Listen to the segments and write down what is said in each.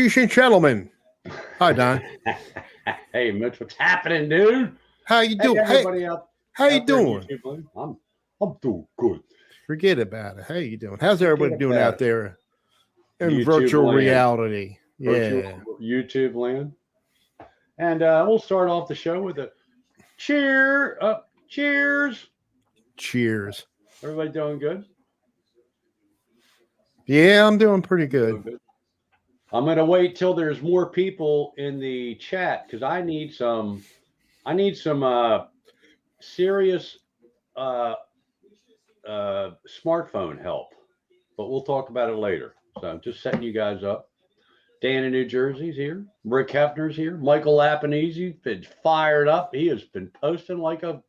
Ladies and gentlemen. Hi, Don. Hey, Mitch, what's happening, dude? How you doing? Everybody out how you there doing? YouTube, I'm doing good. Forget about it. How you doing? How's everybody doing out there in YouTube virtual land. reality? Virtual YouTube land. And we'll start off the show with a cheer. Cheers. Cheers. Everybody doing good? Yeah, I'm doing pretty good. I'm gonna wait till there's more people in the chat because I need some serious smartphone help, but we'll talk about it later. So I'm just setting you guys up. Dan in New Jersey's here. Rick Hefner's here. Michael Lapinese been fired up. He has been posting like a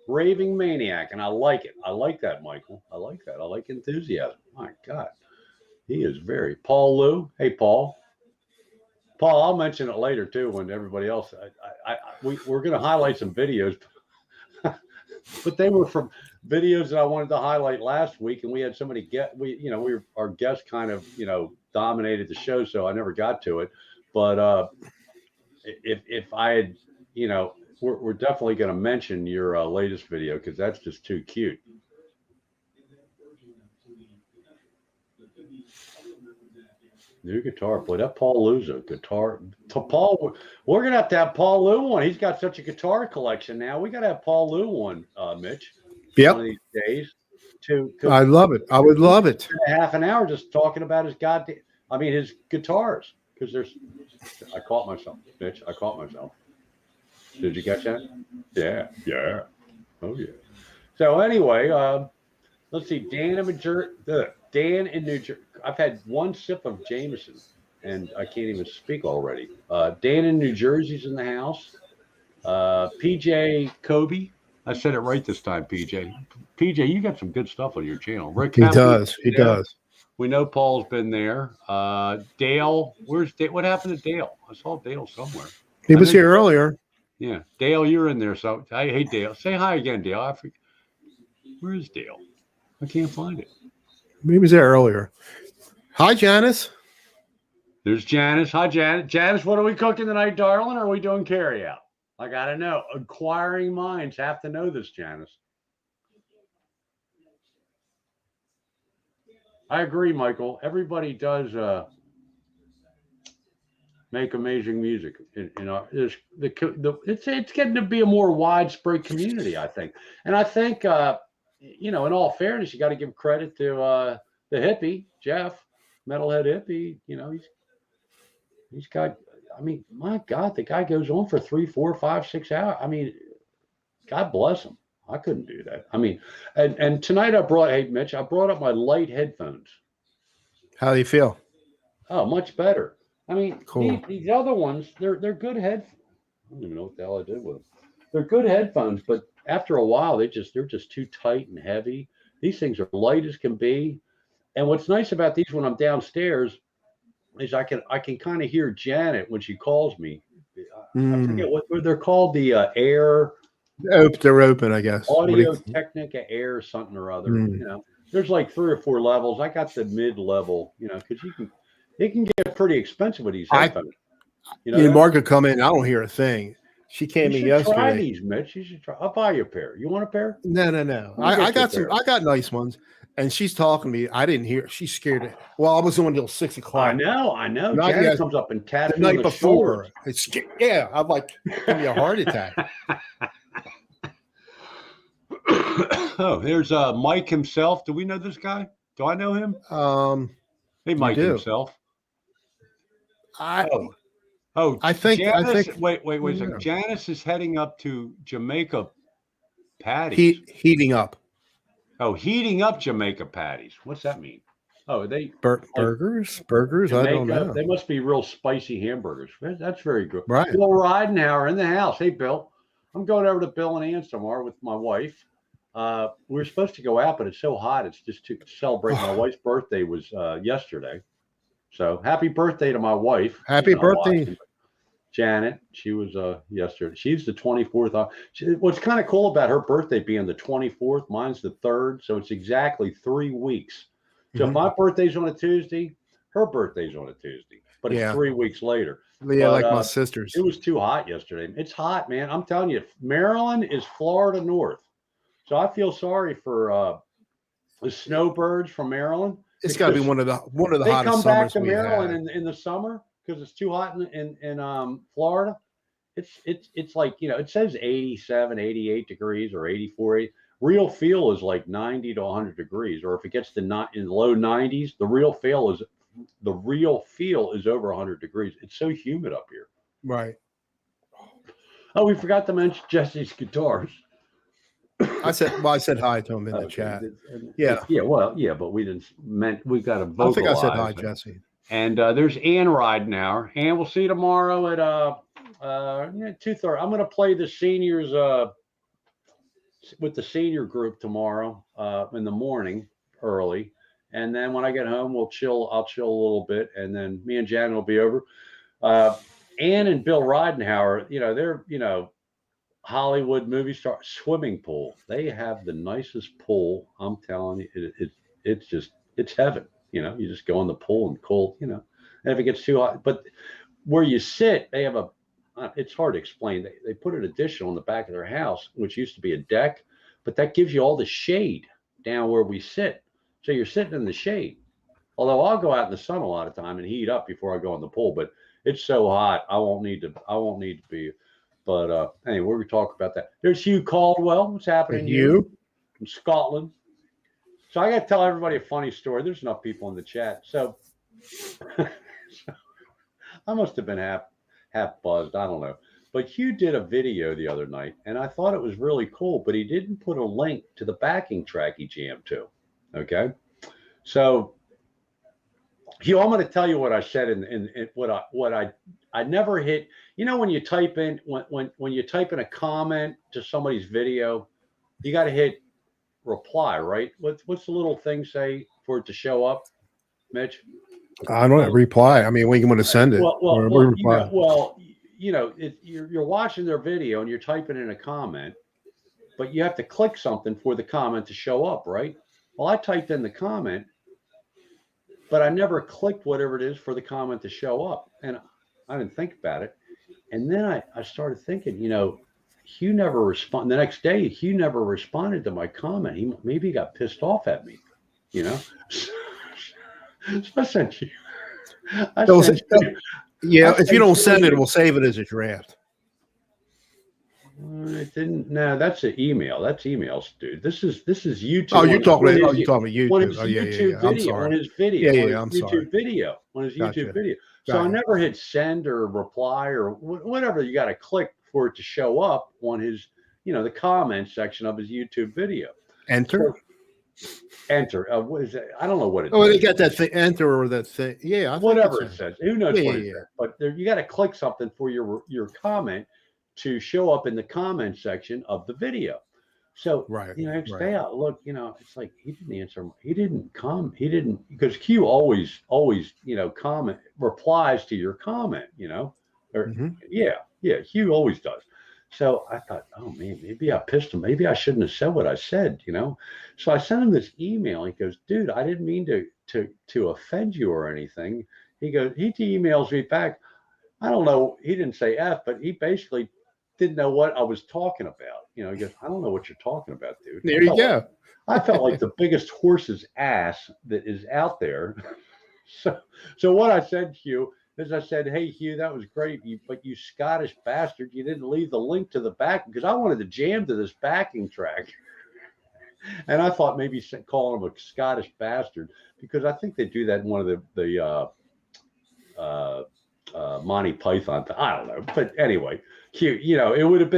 raving maniac, and I like it. I like that, Michael. I like that. I like enthusiasm. My God. He is very. Paul Lou. Hey, Paul. Paul, I'll mention it later, too, when everybody else. We're going to highlight some videos, but they were from videos that I wanted to highlight last week, and we had so many our guests kind of, dominated the show, so I never got to it. But if I had, we're definitely going to mention your latest video because that's just too cute. New guitar, boy. That Paul Lou's a guitar. Paul, we're gonna have to have Paul Lou one. He's got such a guitar collection now. We gotta have Paul Lou one, Mitch. Yep. One of these days. I love it. I would love it. Half an hour just talking about his his guitars. Because I caught myself, Mitch. I caught myself. Did you catch that? Yeah. Oh yeah. So anyway, let's see. Dan in New Jersey. I've had one sip of Jameson, and I can't even speak already. Dan in New Jersey's in the house. PJ Kobe. I said it right this time, PJ. PJ, you got some good stuff on your channel. Rick he does. He does. We know Paul's been there. Dale, where's Dale? What happened to Dale? I saw Dale somewhere. He was here earlier. Yeah, Dale, you're in there. So hey, Dale, say hi again, Dale. Where is Dale? I can't find it. He was there earlier. Hi, Janice. There's Janice. Hi, Janice. Janice, what are we cooking tonight, darling? Or are we doing carry out? I got to know. Inquiring minds have to know this, Janice. I agree, Michael. Everybody does make amazing music. It's getting to be a more widespread community, I think. And I think, in all fairness, you got to give credit to the hippie, Jeff. Metalhead hippie, he's got, my God, the guy goes on for 3, 4, 5, 6 hours. God bless him. I couldn't do that. And tonight Mitch, I brought up my light headphones. How do you feel? Oh, much better. Cool. These other ones, they're good headphones. I don't even know what the hell I did with them. They're good headphones, but after a while, they're just too tight and heavy. These things are light as can be. And what's nice about these when I'm downstairs is I can kind of hear Janet when she calls me. I forget what they're called. The Air. They're open, I guess. Audio Technica Air something or other. There's like 3 or 4 levels. I got the mid level. Because it can get pretty expensive with these headphones. Mark could come in. I don't hear a thing. She came in yesterday. Try these, Mitch. You should try. I'll buy you a pair. You want a pair? No. I got some. I got nice ones. And she's talking to me. I didn't hear. She's scared. Well, I was on until 6 o'clock. I know. Janet comes up and taps the night before. Yeah, I'm like, give me a heart attack. Oh, there's Mike himself. Do we know this guy? Do I know him? Hey, Mike himself. I think. Janice, wait a second. Janice is heading up to Jamaica Patties. Heating up. Oh, heating up Jamaica Patties. What's that mean? Oh, they burgers. Jamaica, I don't know. They must be real spicy hamburgers. That's very good. Right. Bill Ridenhour in the house. Hey, Bill. I'm going over to Bill and Ann's tomorrow with my wife. We were supposed to go out, but it's so hot. It's just to celebrate. My wife's birthday was yesterday. So happy birthday to my wife. Happy birthday. Janet, she was yesterday. She's the 24th. What's kind of cool about her birthday being the 24th, mine's the 3rd. So it's exactly 3 weeks. So if my birthday's on a Tuesday, her birthday's on a Tuesday. but it's 3 weeks later. Yeah, but, like my sisters. It was too hot yesterday. It's hot, man. I'm telling you, Maryland is Florida north. So I feel sorry for the snowbirds from Maryland. It's got to be one of the they hottest come back summers to we Maryland had. in the summer because it's too hot in Florida. It's like, it says 87, 88 degrees or 84. Real feel is like 90 to 100 degrees, or if it gets to not in the low 90s, the real feel is over 100 degrees. It's so humid up here. Right. Oh, we forgot to mention Jesse's guitars. I said hi to him in the chat. Yeah. But we got to vocalize. I think I said hi, Jesse. And there's Ann Ridenhour. Ann, we'll see you tomorrow at 2:30. I'm going to play the seniors with the senior group tomorrow in the morning early, and then when I get home, I'll chill a little bit, and then me and Jan will be over. Ann and Bill Ridenhour, they're Hollywood movie star swimming pool. They have the nicest pool. I'm telling you, it's heaven. You just go in the pool and cold. And if it gets too hot, but where you sit, they have it's hard to explain. They put an addition on the back of their house, which used to be a deck, but that gives you all the shade down where we sit. So you're sitting in the shade. Although I'll go out in the sun a lot of time and heat up before I go in the pool, but it's so hot, I won't need to be. But anyway, we're going to talk about that. There's Hugh Caldwell. What's happening, Hugh? From Scotland. So I got to tell everybody a funny story. There's enough people in the chat. So I must have been half buzzed. I don't know. But Hugh did a video the other night, and I thought it was really cool, but he didn't put a link to the backing track he jammed to. Okay? So Hugh, I'm going to tell you what I said in what I never hit. When you type in when you type in a comment to somebody's video, you got to hit reply, right? What's the little thing say for it to show up, Mitch? I don't know. Reply. I mean, when you want to send it. You're watching their video and you're typing in a comment, but you have to click something for the comment to show up, right? Well, I typed in the comment, but I never clicked whatever it is for the comment to show up, and I didn't think about it. And then I started thinking, Hugh never responded. The next day, Hugh never responded to my comment. Maybe he got pissed off at me, So I sent you. If you don't send it, we'll save it as a draft. It didn't. No, that's an email. That's emails, dude. This is YouTube. Oh, you're talking about YouTube. On his YouTube video. On his video. I'm sorry. Video. On his YouTube video. So I never hit send or reply or whatever. You got to click for it to show up on his, the comment section of his YouTube video. Enter. What is it? I don't know what it is. Oh, they got that thing. Enter or that thing. Yeah. Whatever it says. Who knows what it says? But you got to click something for your comment to show up in the comment section of the video. So, next day I look, it's like he didn't answer. He didn't come. He didn't, because Q always, comment, replies to your comment, or Hugh always does. So I thought, oh man, maybe I pissed him. Maybe I shouldn't have said what I said, So I sent him this email. He goes, dude, I didn't mean to offend you or anything. He goes, he emails me back. I don't know. He didn't say F, but he basically didn't know what I was talking about. He goes, I don't know what you're talking about, dude. There you go. I felt like the biggest horse's ass that is out there. So what I said to Hugh is I said, hey, Hugh, that was great. But you Scottish bastard, you didn't leave the link to the back, because I wanted to jam to this backing track. And I thought maybe calling him a Scottish bastard, because I think they do that in one of the Monty Python. I don't know, but anyway, Hugh, it would have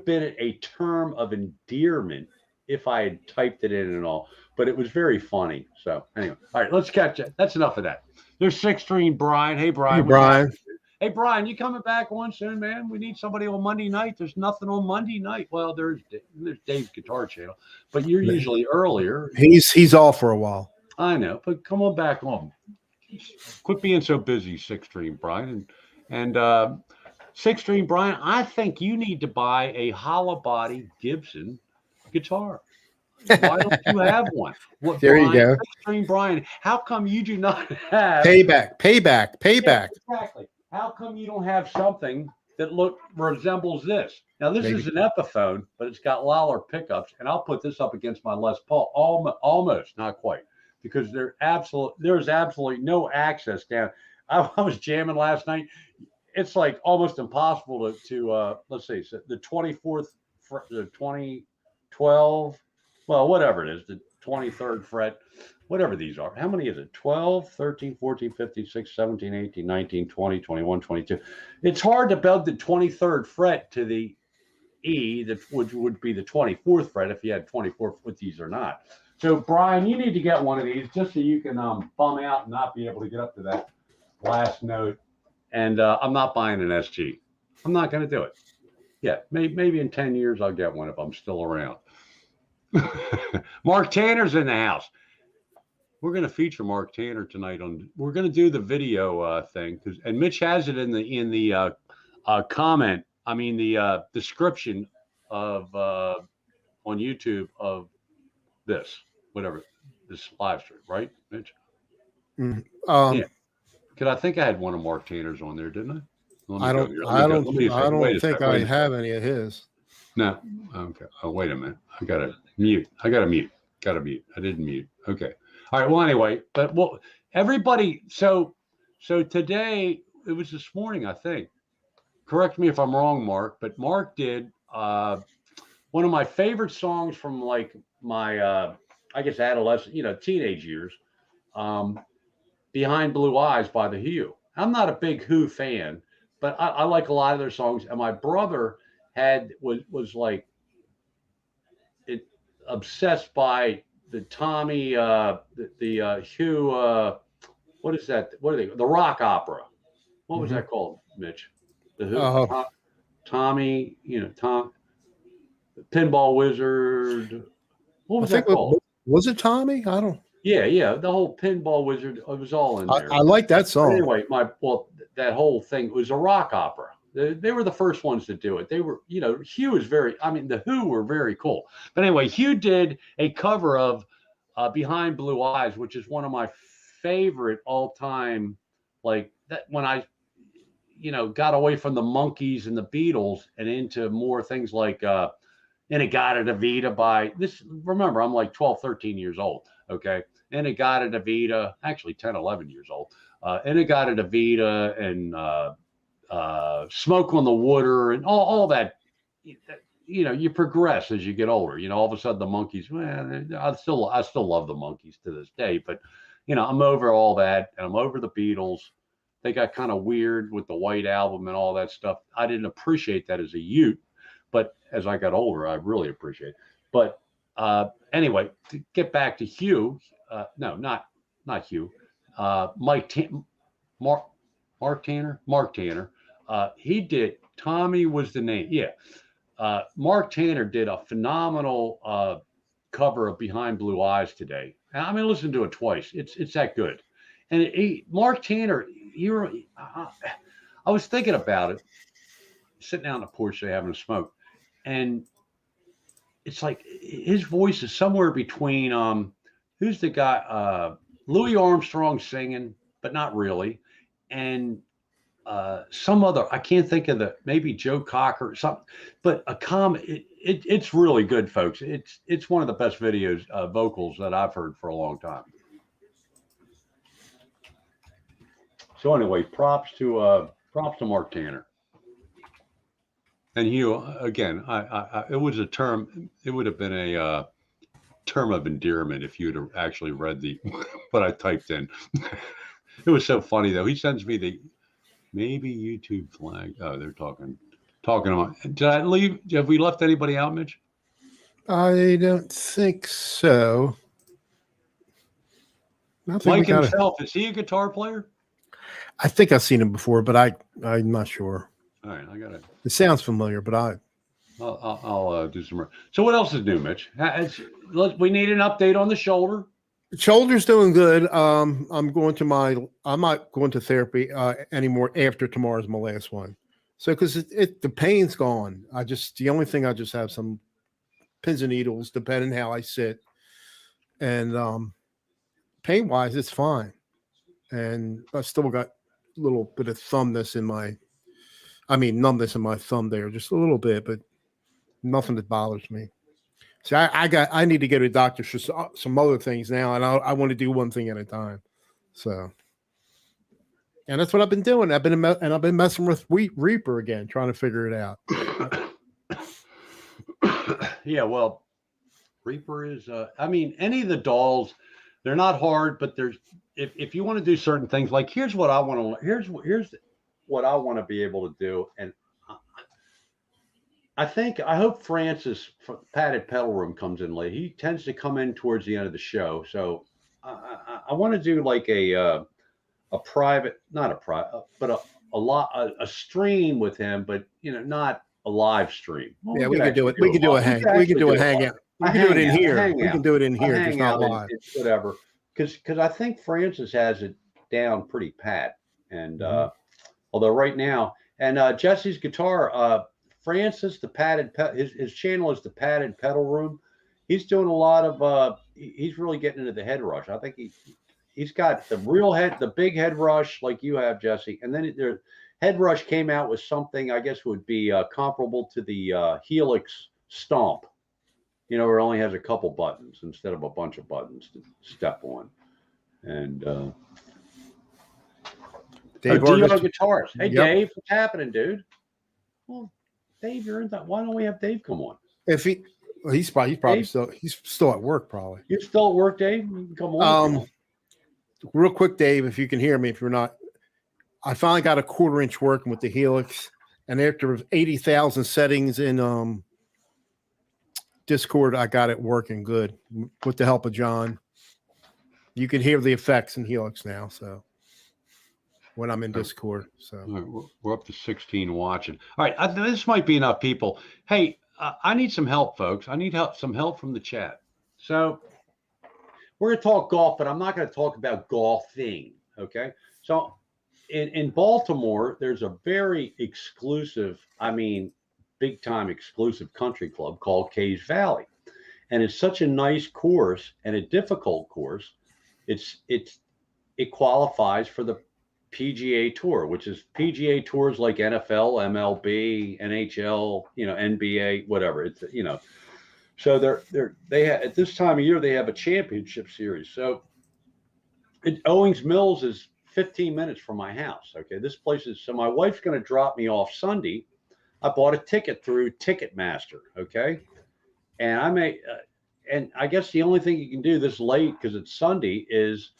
been a term of endearment if I had typed it in and all, but it was very funny. So anyway, all right, let's catch it. That's enough of that. There's 6-String Brian. Hey, Brian. Hey, Brian. Hey, Brian, you coming back on soon, man? We need somebody on Monday night. There's nothing on Monday night. Well, there's Dave's Guitar Channel, but you're usually earlier. He's off for a while. I know, but come on back on. Quit being so busy, 6-String Brian. And 6-String Brian, I think you need to buy a hollow body Gibson guitar. Why don't you have one? What, There you Brian? go. Extreme Brian, how come you do not have Payback. Yeah, Payback. exactly. How come you don't have something that resembles this? Now, this Maybe. is an Epiphone, but it's got Lawler pickups, and I'll put this up against my Les Paul, almost, not quite, because there's absolutely no access down. I was jamming last night. It's like almost impossible to let's see, so the 24th, the 2012, well, whatever it is, the 23rd fret, whatever these are. How many is it? 12, 13, 14, 15, 16, 17, 18, 19, 20, 21, 22. It's hard to build the 23rd fret to the E, that would be the 24th fret if you had 24 with these or not. So, Brian, you need to get one of these just so you can bum out and not be able to get up to that last note. And I'm not buying an SG. I'm not going to do it. Yeah, maybe in 10 years I'll get one if I'm still around. Mark Tanner's in the house. We're going to feature Mark Tanner tonight we're going to do the video thing, and Mitch has it in the comment. I mean the description of on YouTube of this live stream, right, Mitch? Yeah. Because I think I had one of Mark Tanner's on there, didn't I? I don't think I have any of his. No. Okay. Oh, wait a minute. I gotta mute. I didn't mute. Okay. All right. Well, anyway, but everybody. So today, it was this morning, I think. Correct me if I'm wrong, Mark. But Mark did one of my favorite songs from like my I guess adolescent, teenage years. Behind Blue Eyes by the Who. I'm not a big Who fan, but I like a lot of their songs. And my brother was like obsessed by the Tommy the Who what is that? What are they? The rock opera. What was that called, Mitch? The Who. Tommy, Tom Pinball Wizard. What was that called? Was it Tommy? I don't. Yeah, the whole Pinball Wizard, it was all in there. I like that song. But anyway, that whole thing was a rock opera. They were the first ones to do it. They were, Hugh is the Who were very cool. But anyway, Hugh did a cover of Behind Blue Eyes, which is one of my favorite all-time, like that when I, got away from the Monkees and the Beatles and into more things like In-A-Gadda-Da-Vida by this. Remember, I'm like 12, 13 years old. Okay. In-A-Gadda-Da-Vida, actually 10, 11 years old. In-A-Gadda-Da-Vida and Smoke on the Water and all that. You progress as you get older. All of a sudden the Monkees, I still love the Monkees to this day, but I'm over all that and I'm over the Beatles. They got kind of weird with the White Album and all that stuff. I didn't appreciate that as a youth, but as I got older, I really appreciate it. But anyway, to get back to Hugh, no, not Hugh, Mark Tanner. He did. Tommy was the name. Yeah. Mark Tanner did a phenomenal cover of Behind Blue Eyes today. I mean, listen to it twice. It's that good. And Mark Tanner, I was thinking about it, sitting out on the porch today having a smoke, and it's like his voice is somewhere between who's the guy, Louis Armstrong singing, but not really, and some other, I can't think of maybe Joe Cocker or something, but it's really good, folks. It's one of the best vocals that I've heard for a long time. So anyway, props to Mark Tanner. And Hugh, again, it was a term. It would have been a term of endearment if you'd have actually read what I typed in. It was so funny though. He sends me the maybe YouTube flag. Oh, they're talking about. Did I leave? Have we left anybody out, Mitch? I don't think so. Mike himself, is he a guitar player? I think I've seen him before, but I'm not sure. All right, I got it. It sounds familiar, but I'll do some more. So what else is new, Mitch? We need an update on the shoulder. The shoulder's doing good. I'm not going to therapy anymore after tomorrow's my last one. So because the pain's gone. The only thing I just have some pins and needles, depending how I sit. And pain wise, it's fine. And I still got a little bit of numbness in my thumb there, just a little bit, but nothing that bothers me. So I need to go to a doctor for some other things now, and I want to do one thing at a time. So, and that's what I've been doing. I've been messing with Reaper again, trying to figure it out. Yeah, well, Reaper is. I mean, any of the dolls, they're not hard, but there's if you want to do certain things, like here's what I want to. Here's what I want to be able to do, and I hope Francis from Padded Pedal Room comes in late. He tends to come in towards the end of the show, so I want to do like a private, not a private, but a stream with him, but not a live stream. Well, yeah, we can do it. We can do a hangout. We can do a hangout. We can do it in here. We can do it in here, just not live. Whatever, because I think Francis has it down pretty pat, and although right now, and Jesse's guitar. Francis, his channel is the Padded Pedal Room. He's doing a lot of he's really getting into the head rush. I think he's got the big head rush like you have, Jesse. And then their head rush came out with something I guess would be comparable to the Helix Stomp. Where it only has a couple buttons instead of a bunch of buttons to step on. And Dave Guitarists. Hey, yep. Dave, what's happening, dude? Well, Dave, you're in that. Why don't we have Dave come on? If he's probably still at work, probably. You're still at work, Dave? You can come on. Real quick, Dave, if you can hear me, if you're not, I finally got a 1/4 inch working with the Helix, and after 80,000 settings in Discord, I got it working good with the help of John. You can hear the effects in Helix now, so. When I'm in Discord. So we're up to 16 watching. All right. This might be enough people. Hey, I need some help, folks. I need some help from the chat. So we're going to talk golf, but I'm not going to talk about golfing. Okay. So in Baltimore, there's a very exclusive, big time exclusive country club called Caves Valley. And it's such a nice course and a difficult course. It qualifies for the PGA Tour, which is PGA tours like NFL, MLB, NHL, NBA, whatever. It's so they have, at this time of year they have a championship series. So Owings Mills is 15 minutes from my house. Okay, this place is so my wife's going to drop me off Sunday. I bought a ticket through Ticketmaster. Okay, and and I guess the only thing you can do this late because it's Sunday is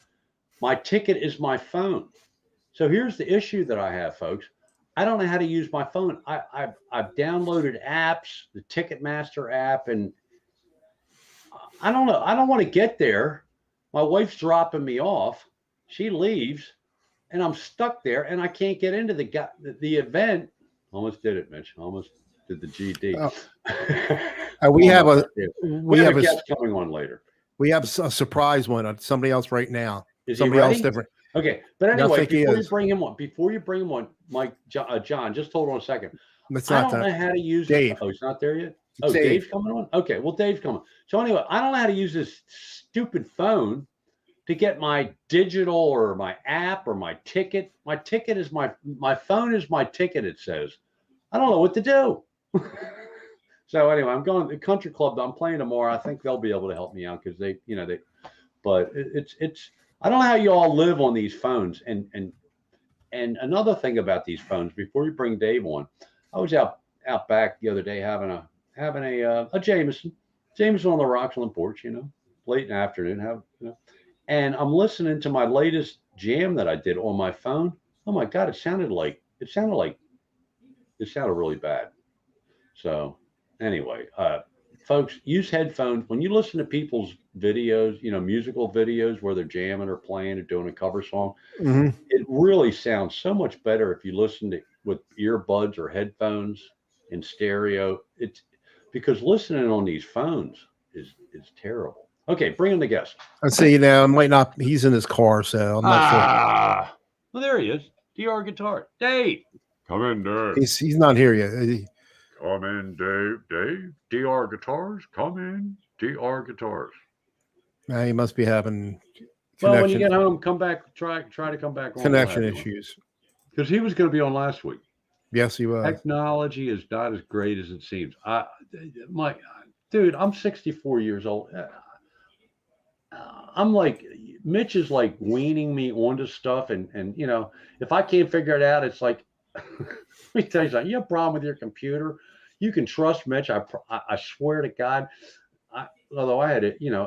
my ticket is my phone. So here's the issue that I have, folks. I don't know how to use my phone. I've downloaded apps, the Ticketmaster app, and I don't know. I don't want to get there. My wife's dropping me off. She leaves, and I'm stuck there, and I can't get into the event. Almost did it, Mitch. Almost did the GD. We have a guest coming on later. We have a surprise one on somebody else right now. Is somebody else different. Okay, but anyway, before you bring him on, Mike, John, just hold on a second. I don't know how to use Dave. Oh, he's not there yet? Oh, Dave's coming on? Okay, well, Dave's coming. So anyway, I don't know how to use this stupid phone to get my digital or my app or my ticket. My ticket is my phone is my ticket, it says. I don't know what to do. So anyway, I'm going to the country club that I'm playing tomorrow. I think they'll be able to help me out because but it's I don't know how you all live on these phones. And another thing about these phones, before you bring Dave on, I was out back the other day having a Jameson on the rocks on the porch, late in the afternoon, and I'm listening to my latest jam that I did on my phone. Oh my God, it sounded really bad. So anyway, folks, use headphones when you listen to people's videos, musical videos where they're jamming or playing or doing a cover song. Mm-hmm. It really sounds so much better if you listen to with earbuds or headphones in stereo. It's because listening on these phones is terrible. Okay, bring in the guest. I see now. Might not. He's in his car, so I'm not sure. Well, there he is. DR Guitar, Dave. Come in, Dave. He's not here yet. Come in, Dave. DR Guitars. Come in, DR Guitars. He must be having Well, when you connection get home, come back. Try to come back on. connection issues. Because he was going to be on last week. Yes, he was. Technology is not as great as it seems. Dude, I'm 64 years old. I'm like, Mitch is like weaning me onto stuff, and you know, if I can't figure it out, it's like, let me tell you something. You have a problem with your computer, you can trust Mitch. I swear to God. Although I had it, you know,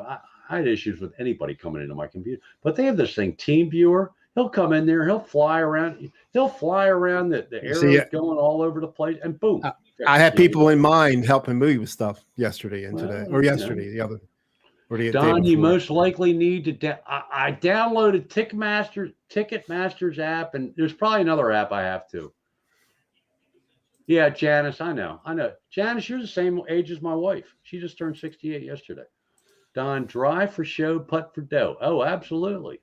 I had issues with anybody coming into my computer, but they have this thing, Team Viewer. He'll come in there, he'll fly around the arrows going all over the place, and boom. I had people in mind helping me with stuff yesterday and today, or yesterday, you know. the other. Or the Don, you most likely need to. I downloaded Ticketmaster's app, and there's probably another app I have to. Yeah, Janice, I know. Janice, you're the same age as my wife. She just turned 68 yesterday. Don, drive for show, putt for dough. Oh, absolutely.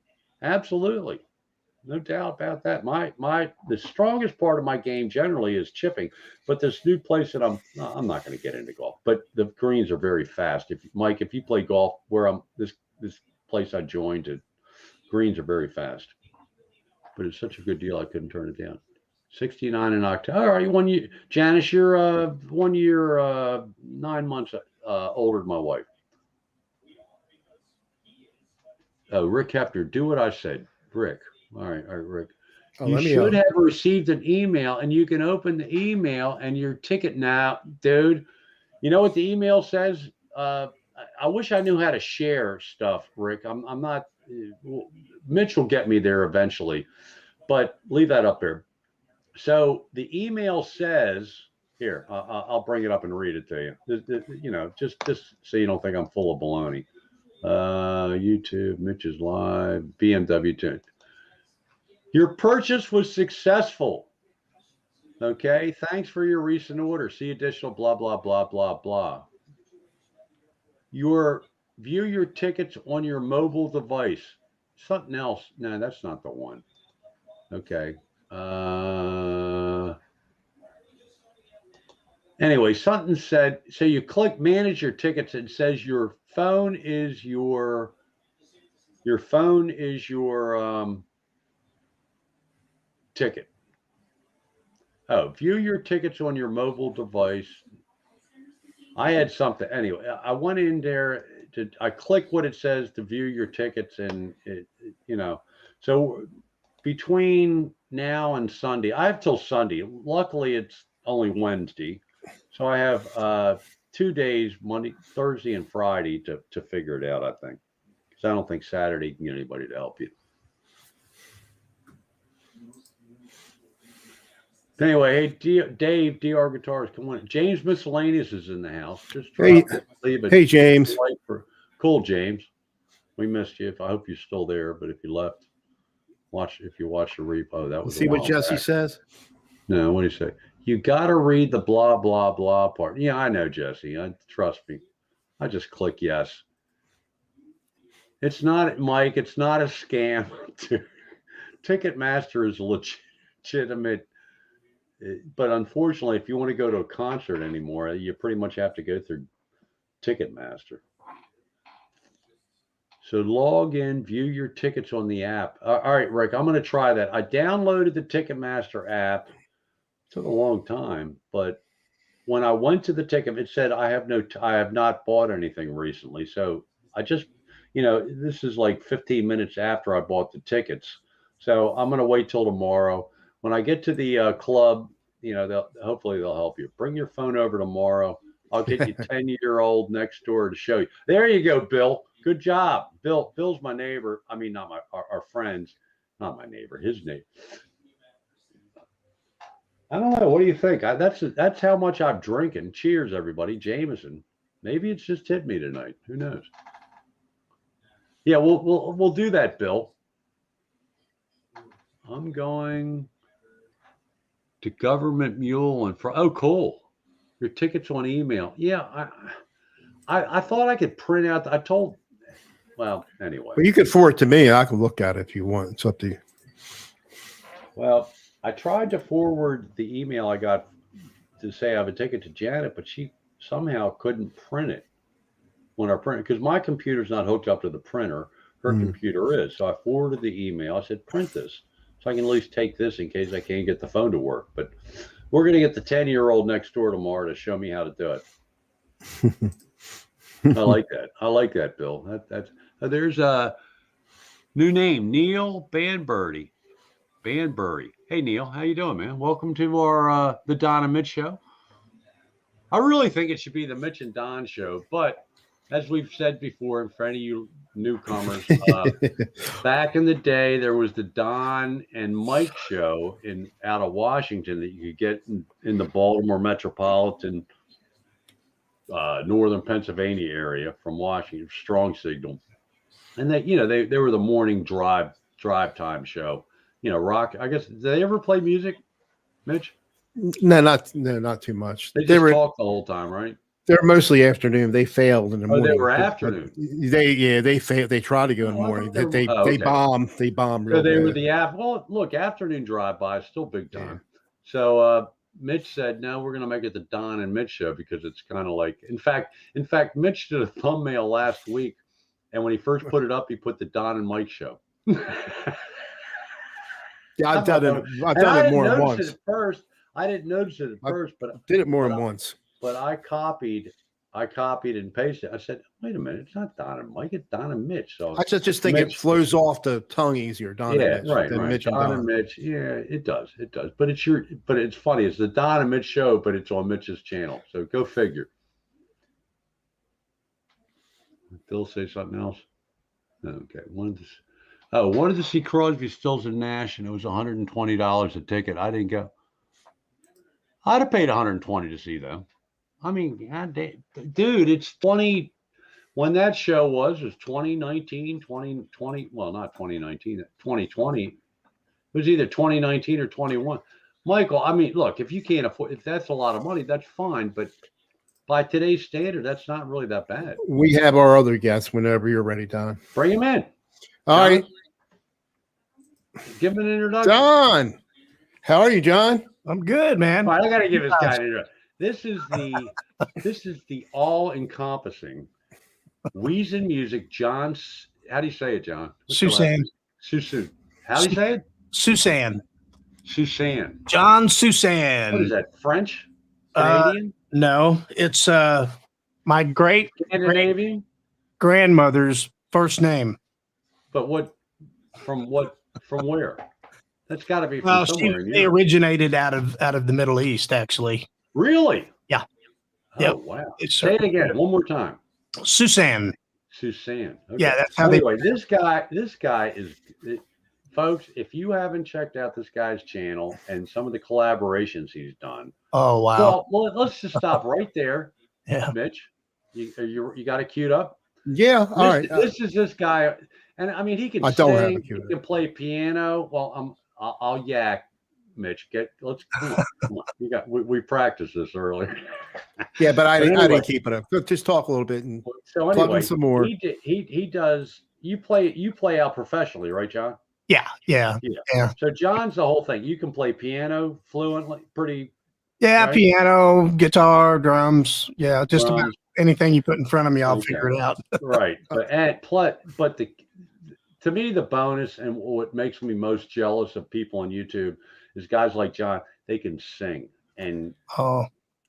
No doubt about that. The strongest part of my game generally is chipping, but this new place that I'm not going to get into golf, but the greens are very fast. If you play golf where this place I joined, greens are very fast, but it's such a good deal I couldn't turn it down. 69 in October. All right, 1 year. Janice, you're 1 year, 9 months older than my wife. Oh, Rick Hefner, do what I said. Rick. All right, Rick. You should have received an email, and you can open the email and your ticket now, dude. You know what the email says? I wish I knew how to share stuff, Rick. I'm not. Mitch will get me there eventually, but leave that up there. So the email says here. I'll bring it up and read it to you. You know, just so you don't think I'm full of baloney. YouTube, Mitch's live, BMW 2. Your purchase was successful. Okay, thanks for your recent order. See additional blah, blah, blah, blah, blah. View your tickets on your mobile device. Something else. No, that's not the one. Okay. Anyway, something said, so you click manage your tickets. It says your phone is your ticket. Oh, view your tickets on your mobile device. I had something. Anyway, I went in there I click what it says to view your tickets, and you know, so between now and Sunday, I have till Sunday. Luckily, it's only Wednesday, so I have 2 days, Monday, Thursday, and Friday to figure it out. I think, because I don't think Saturday can get anybody to help you. Anyway, hey, Dave, DR Guitars, come on. James Miscellaneous is in the house. Just hey, James. Cool, James. We missed you. I hope you're still there, but if you left, if you watch the repo, that was. See what Jesse says? No, what do you say? You got to read the blah, blah, blah part. Yeah, I know, Jesse. Trust me. I just click yes. It's not, Mike, it's not a scam. Ticketmaster is legitimate. But unfortunately, if you want to go to a concert anymore, you pretty much have to go through Ticketmaster. So log in, view your tickets on the app. All right, Rick, I'm going to try that. I downloaded the Ticketmaster app. It took a long time, but when I went to the ticket, it said I have not bought anything recently. So I just, you know, this is like 15 minutes after I bought the tickets. So I'm going to wait till tomorrow. When I get to the club, you know, hopefully they'll help you. Bring your phone over tomorrow. I'll get you 10-year-old next door to show you. There you go, Bill. Good job. Bill's my neighbor. I mean, not our friends, not my neighbor, his neighbor. I don't know. What do you think? That's how much I'm drinking. Cheers, everybody. Jameson. Maybe it's just hit me tonight. Who knows? Yeah, we'll do that, Bill. I'm going to Government Mule and oh, cool. Your tickets on email. Yeah, I thought I could print out. Well, anyway. Well, you could forward it to me. I can look at it if you want. It's up to you. Well, I tried to forward the email I got to say I have a ticket to Janet, but she somehow couldn't print it when our printer, because my computer's not hooked up to the printer. Her computer is. So I forwarded the email. I said, print this so I can at least take this in case I can't get the phone to work. But we're going to get the 10-year-old next door tomorrow to show me how to do it. I like that. I like that, Bill. That's there's a new name, Neil Banbury. Banbury. Hey, Neil, how you doing, man? Welcome to our the Don and Mitch show. I really think it should be the Mitch and Don show, but as we've said before, and for any of you newcomers, back in the day, there was the Don and Mike show out of Washington that you could get in the Baltimore metropolitan, northern Pennsylvania area from Washington, strong signal. And they were the morning drive time show. Rock. I guess, did they ever play music, Mitch? No, not too much. They just talked the whole time, right? They're mostly afternoon. They failed in the morning. They were afternoon. They failed. They tried to go in the morning. They bombed. They bombed. So they were the afternoon drive-by is still big time. Yeah. So Mitch said, no, we're going to make it the Don and Mitch show because it's kind of like, in fact, Mitch did a thumbnail last week, and when he first put it up, he put the Don and Mike show. Yeah, I've done it more than once. I didn't notice it at first, but I did it more than once. But I copied and pasted. I said, wait a minute, it's not Don and Mike, it's Don and Mitch. So I just think Mitch, it flows off the tongue easier. Don and Mitch. Right. Mitch Don and Mitch. Yeah, it does. But it's funny. It's the Don and Mitch show, but it's on Mitch's channel. So go figure. Did Bill say something else? Okay. Wanted to see Crosby, Stills and Nash, and it was $120 a ticket. I didn't go. I'd have paid $120 to see them. I mean, God damn, dude, it's funny. When that show was 2019, 2020. Well, not 2019, 2020. It was either 2019 or 21. Michael, I mean, look, if you can't afford, if that's a lot of money, that's fine. But by today's standard, that's not really that bad. We have our other guests whenever you're ready, Don. Bring him in. All right. Give him an introduction. John, how are you, John? I'm good, man. All right, I got to give this guy an introduction. This is the all-encompassing Weezen Music. John, how do you say it, John? Susan. Susan. How do you say it? Susan. Susan. John Susan. What is that? French? Canadian? No, it's my great Scandinavian grandmother's first name. But from where? That's got to be from somewhere. They originated out of the Middle East, actually. Really? Yeah. Oh, yep. Wow. Say it again, one more time. Susan. Susan. Okay. Yeah, that's how anyway, this guy is, folks, if you haven't checked out this guy's channel and some of the collaborations he's done. Oh, wow. Well, let's just stop right there. Yeah. Mitch, you got it queued up? Yeah. All right. This is this guy. And I mean, he can sing, he can play piano. Well, I'll yak, Mitch. Come on. We practiced this earlier. Yeah, but I didn't keep it up. Just talk a little bit and so anyway, some more. He does. You play out professionally, right, John? Yeah. So John's the whole thing. You can play piano fluently, pretty. Yeah, right? Piano, guitar, drums. Yeah, just drums. About anything you put in front of me, I'll figure it out. Right, but to me, the bonus and what makes me most jealous of people on YouTube is guys like John. They can sing, and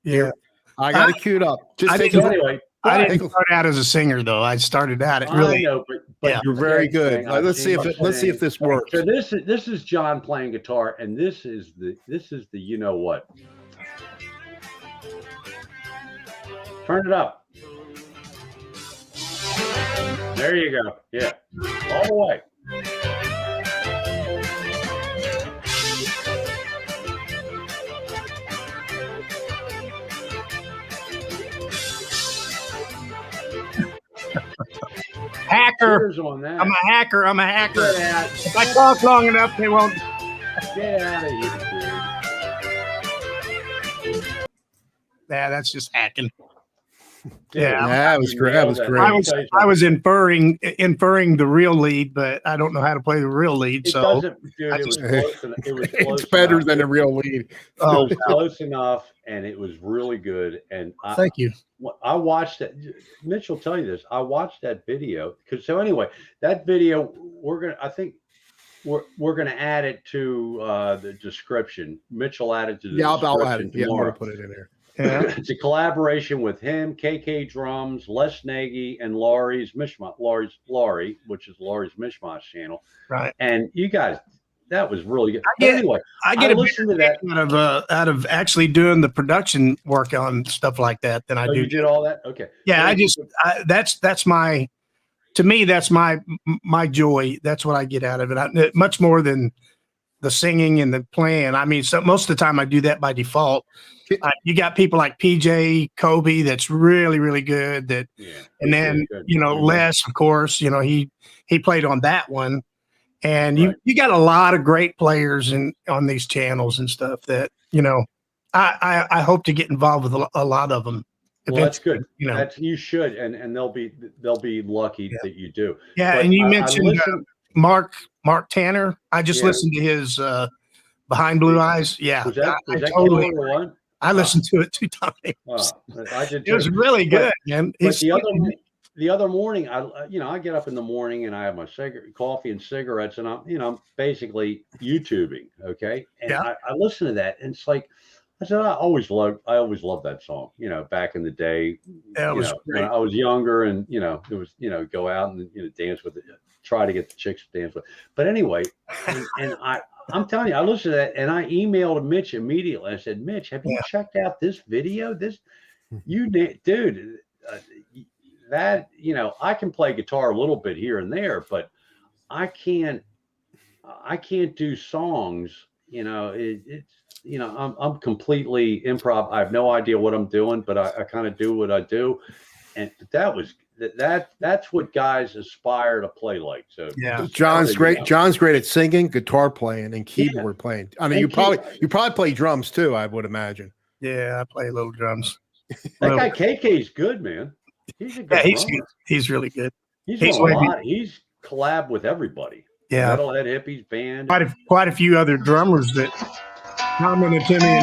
yeah, I got it queued up. I didn't start out as a singer though. I started out at really. I know, but yeah, you're very good. Let's see if this works. So this is John playing guitar, and this is the you know what. Turn it up. There you go. Yeah. All the way. Hacker. On that. I'm a hacker. Yeah. If I talk long enough, they won't. Get out of here, dude. Yeah, that's just hacking. Yeah, that was great. That was great. I was inferring the real lead, but I don't know how to play the real lead. It So doesn't, dude. It was close. It was close. It's better enough. than a real lead. It was close enough, and it was really good. And thank you. I watched it. Mitch will tell you this. I watched that video because so anyway, that video I think we're gonna add it to the description. Mitch will add it to the description I'll add it. tomorrow. Yeah, I'm gonna put it in there. Yeah. It's a collaboration with him, KK Drums, Les Nagy, and Laurie's Mishmash. Laurie, which is Laurie's Mishmash channel. Right. And you guys, that was really good. I get a listen to that out of actually doing the production work on stuff like that than I do. You did all that? Okay. Yeah, that's my, to me, that's my joy. That's what I get out of it. Much more than the singing and the playing. I mean, so most of the time I do that by default. You got people like PJ Kobe that's really, really good. And then Les, of course, he played on that one. And you got a lot of great players on these channels and stuff that I hope to get involved with a lot of them. Well, that's good. You should, and they'll be lucky that you do. Yeah, but and you mentioned Mark Tanner. I just listened to his Behind Blue Eyes. Yeah, was that totally one? I listened to it 2 times. I did too. It was really good, man. But the other morning, I get up in the morning and I have my coffee and cigarettes, and I'm basically YouTubing. Okay, and I listen to that, and it's like I said, I always loved that song. Back in the day, when I was younger, and it was go out and dance with it, try to get the chicks to dance with. But anyway, and I'm telling you, I listened to that, and I emailed Mitch immediately. I said, Mitch, have you checked out this video? Dude, that I can play guitar a little bit here and there, but I can't do songs. I'm completely improv. I have no idea what I'm doing, but I kind of do what I do, and that's what guys aspire to play like. So John's great. John's great at singing, guitar playing, and keyboard playing. I mean, you probably play drums too, I would imagine. Yeah, I play little drums. That guy KK's good, man. He's a good he's really good. He's a lot. He's collabed with everybody. Yeah, Metalhead Hippies band. Quite a few other drummers that commented to me.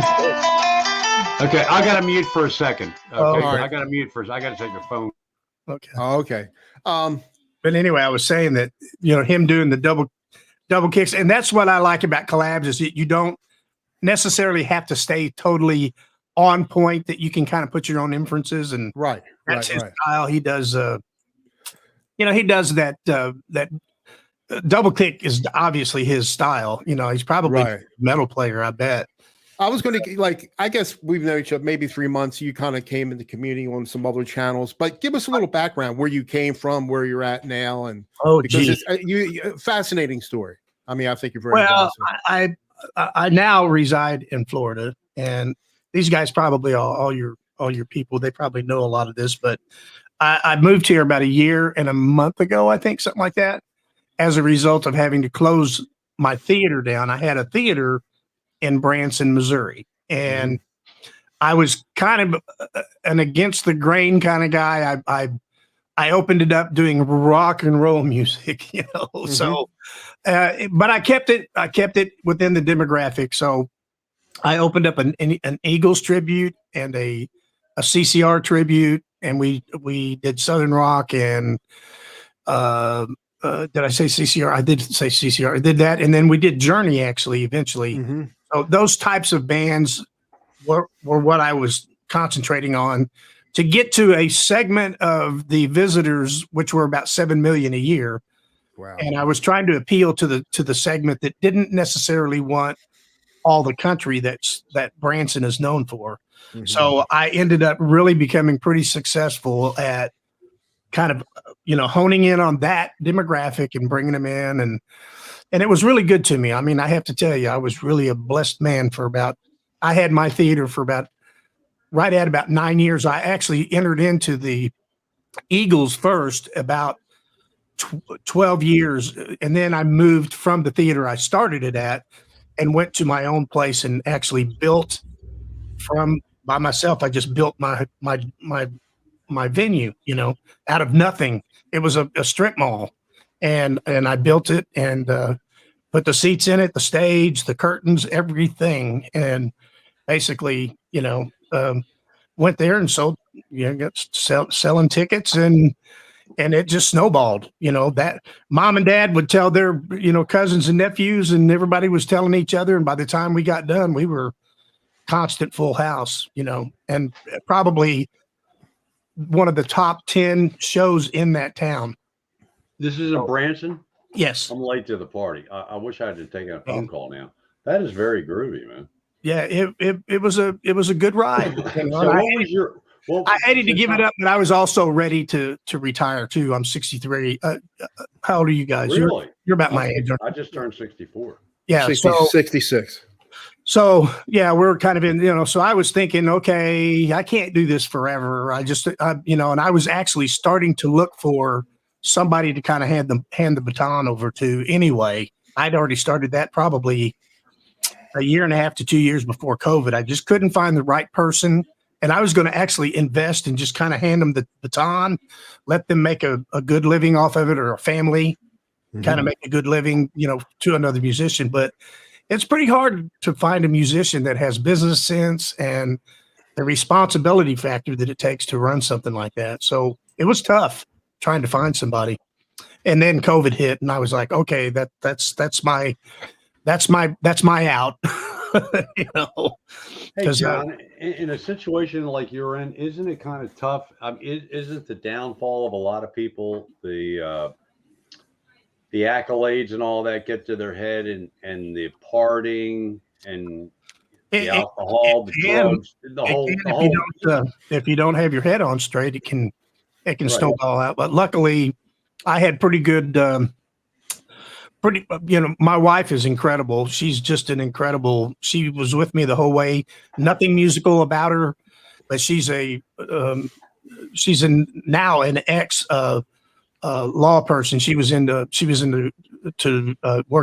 Okay, I got to mute for a second. Okay, right. I got to mute first. I got to take your phone. Okay. Oh, okay. But anyway, I was saying that him doing the double kicks, and that's what I like about collabs is that you don't necessarily have to stay totally on point. That you can kind of put your own inferences, and that's his style. He does. He does that. That double kick is obviously his style. He's probably a metal player. I bet. I was going to I guess we've known each other maybe 3 months. You kind of came into community on some other channels, but give us a little background where you came from, where you're at now, and because it's fascinating story. I mean, I think you're very awesome. I now reside in Florida, and these guys probably all your people. They probably know a lot of this, but I moved here about 1 year and a month ago, I think, something like that, as a result of having to close my theater down. I had a theater in Branson, Missouri, and I was kind of an against the grain kind of guy. I opened it up doing rock and roll music, So, but I kept it within the demographic. So, I opened up an Eagles tribute and a CCR tribute, and we did Southern rock and did I say CCR? I did say CCR. I did that, and then we did Journey actually eventually. So those types of bands were what I was concentrating on to get to a segment of the visitors, which were about 7 million a year. Wow. And I was trying to appeal to the segment that didn't necessarily want all the country that Branson is known for. So I ended up really becoming pretty successful at kind of, honing in on that demographic and bringing them in. And it was really good to me. I mean, I have to tell you, I was really a blessed man I had my theater for right at about 9 years. I actually entered into the Eagles first about 12 years. And then I moved from the theater I started it at and went to my own place and actually built by myself. I just built my my venue, out of nothing. It was a strip mall, and I built it and put the seats in it, the stage, the curtains, everything, and basically, went there and sold, selling tickets, and it just snowballed. That mom and dad would tell their cousins and nephews, and everybody was telling each other, and by the time we got done, we were constant full house, and probably one of the top 10 shows in that town. This is in Branson? Yes. I'm late to the party. I wish I had taken a phone call now. That is very groovy, man. Yeah, it was a good ride. So I hated to give it up, but I was also ready to retire too. I'm 63. How old are you guys? Really? You're about my age. I just turned 64. Yeah, 66. So yeah, we're kind of in, so I was thinking, okay, I can't do this forever. And I was actually starting to look for somebody to kind of hand the baton over to anyway. I'd already started that probably a year and a half to 2 years before COVID. I just couldn't find the right person. And I was going to actually invest and just kind of hand them the baton, let them make a good living off of it, or a family kind of make a good living, to another musician. But it's pretty hard to find a musician that has business sense and the responsibility factor that it takes to run something like that. So it was tough trying to find somebody. And then COVID hit, and I was like, okay, that's my out. Hey, John, in a situation like you're in, isn't it kind of tough? Isn't the downfall of a lot of people the accolades and all that get to their head, and the partying and the alcohol, the drugs, the whole. If you don't have your head on straight, it can snowball out. But luckily, I had pretty good. My wife is incredible. She's just she was with me the whole way. Nothing musical about her, but she's now an ex law person. She worked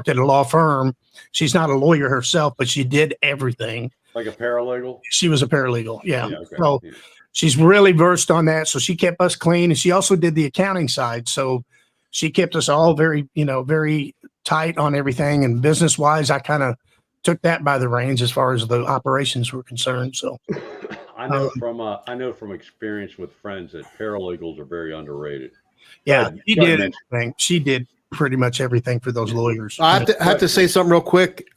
at a law firm. She's not a lawyer herself, but she did everything. Like a paralegal? She was a paralegal. Yeah. Okay. So she's really versed on that. So she kept us clean, and she also did the accounting side. So she kept us all very, very tight on everything. And business wise, I kind of took that by the reins as far as the operations were concerned. So I know from experience with friends that paralegals are very underrated. Yeah, she did everything. She did pretty much everything for those lawyers. I have to say something real quick.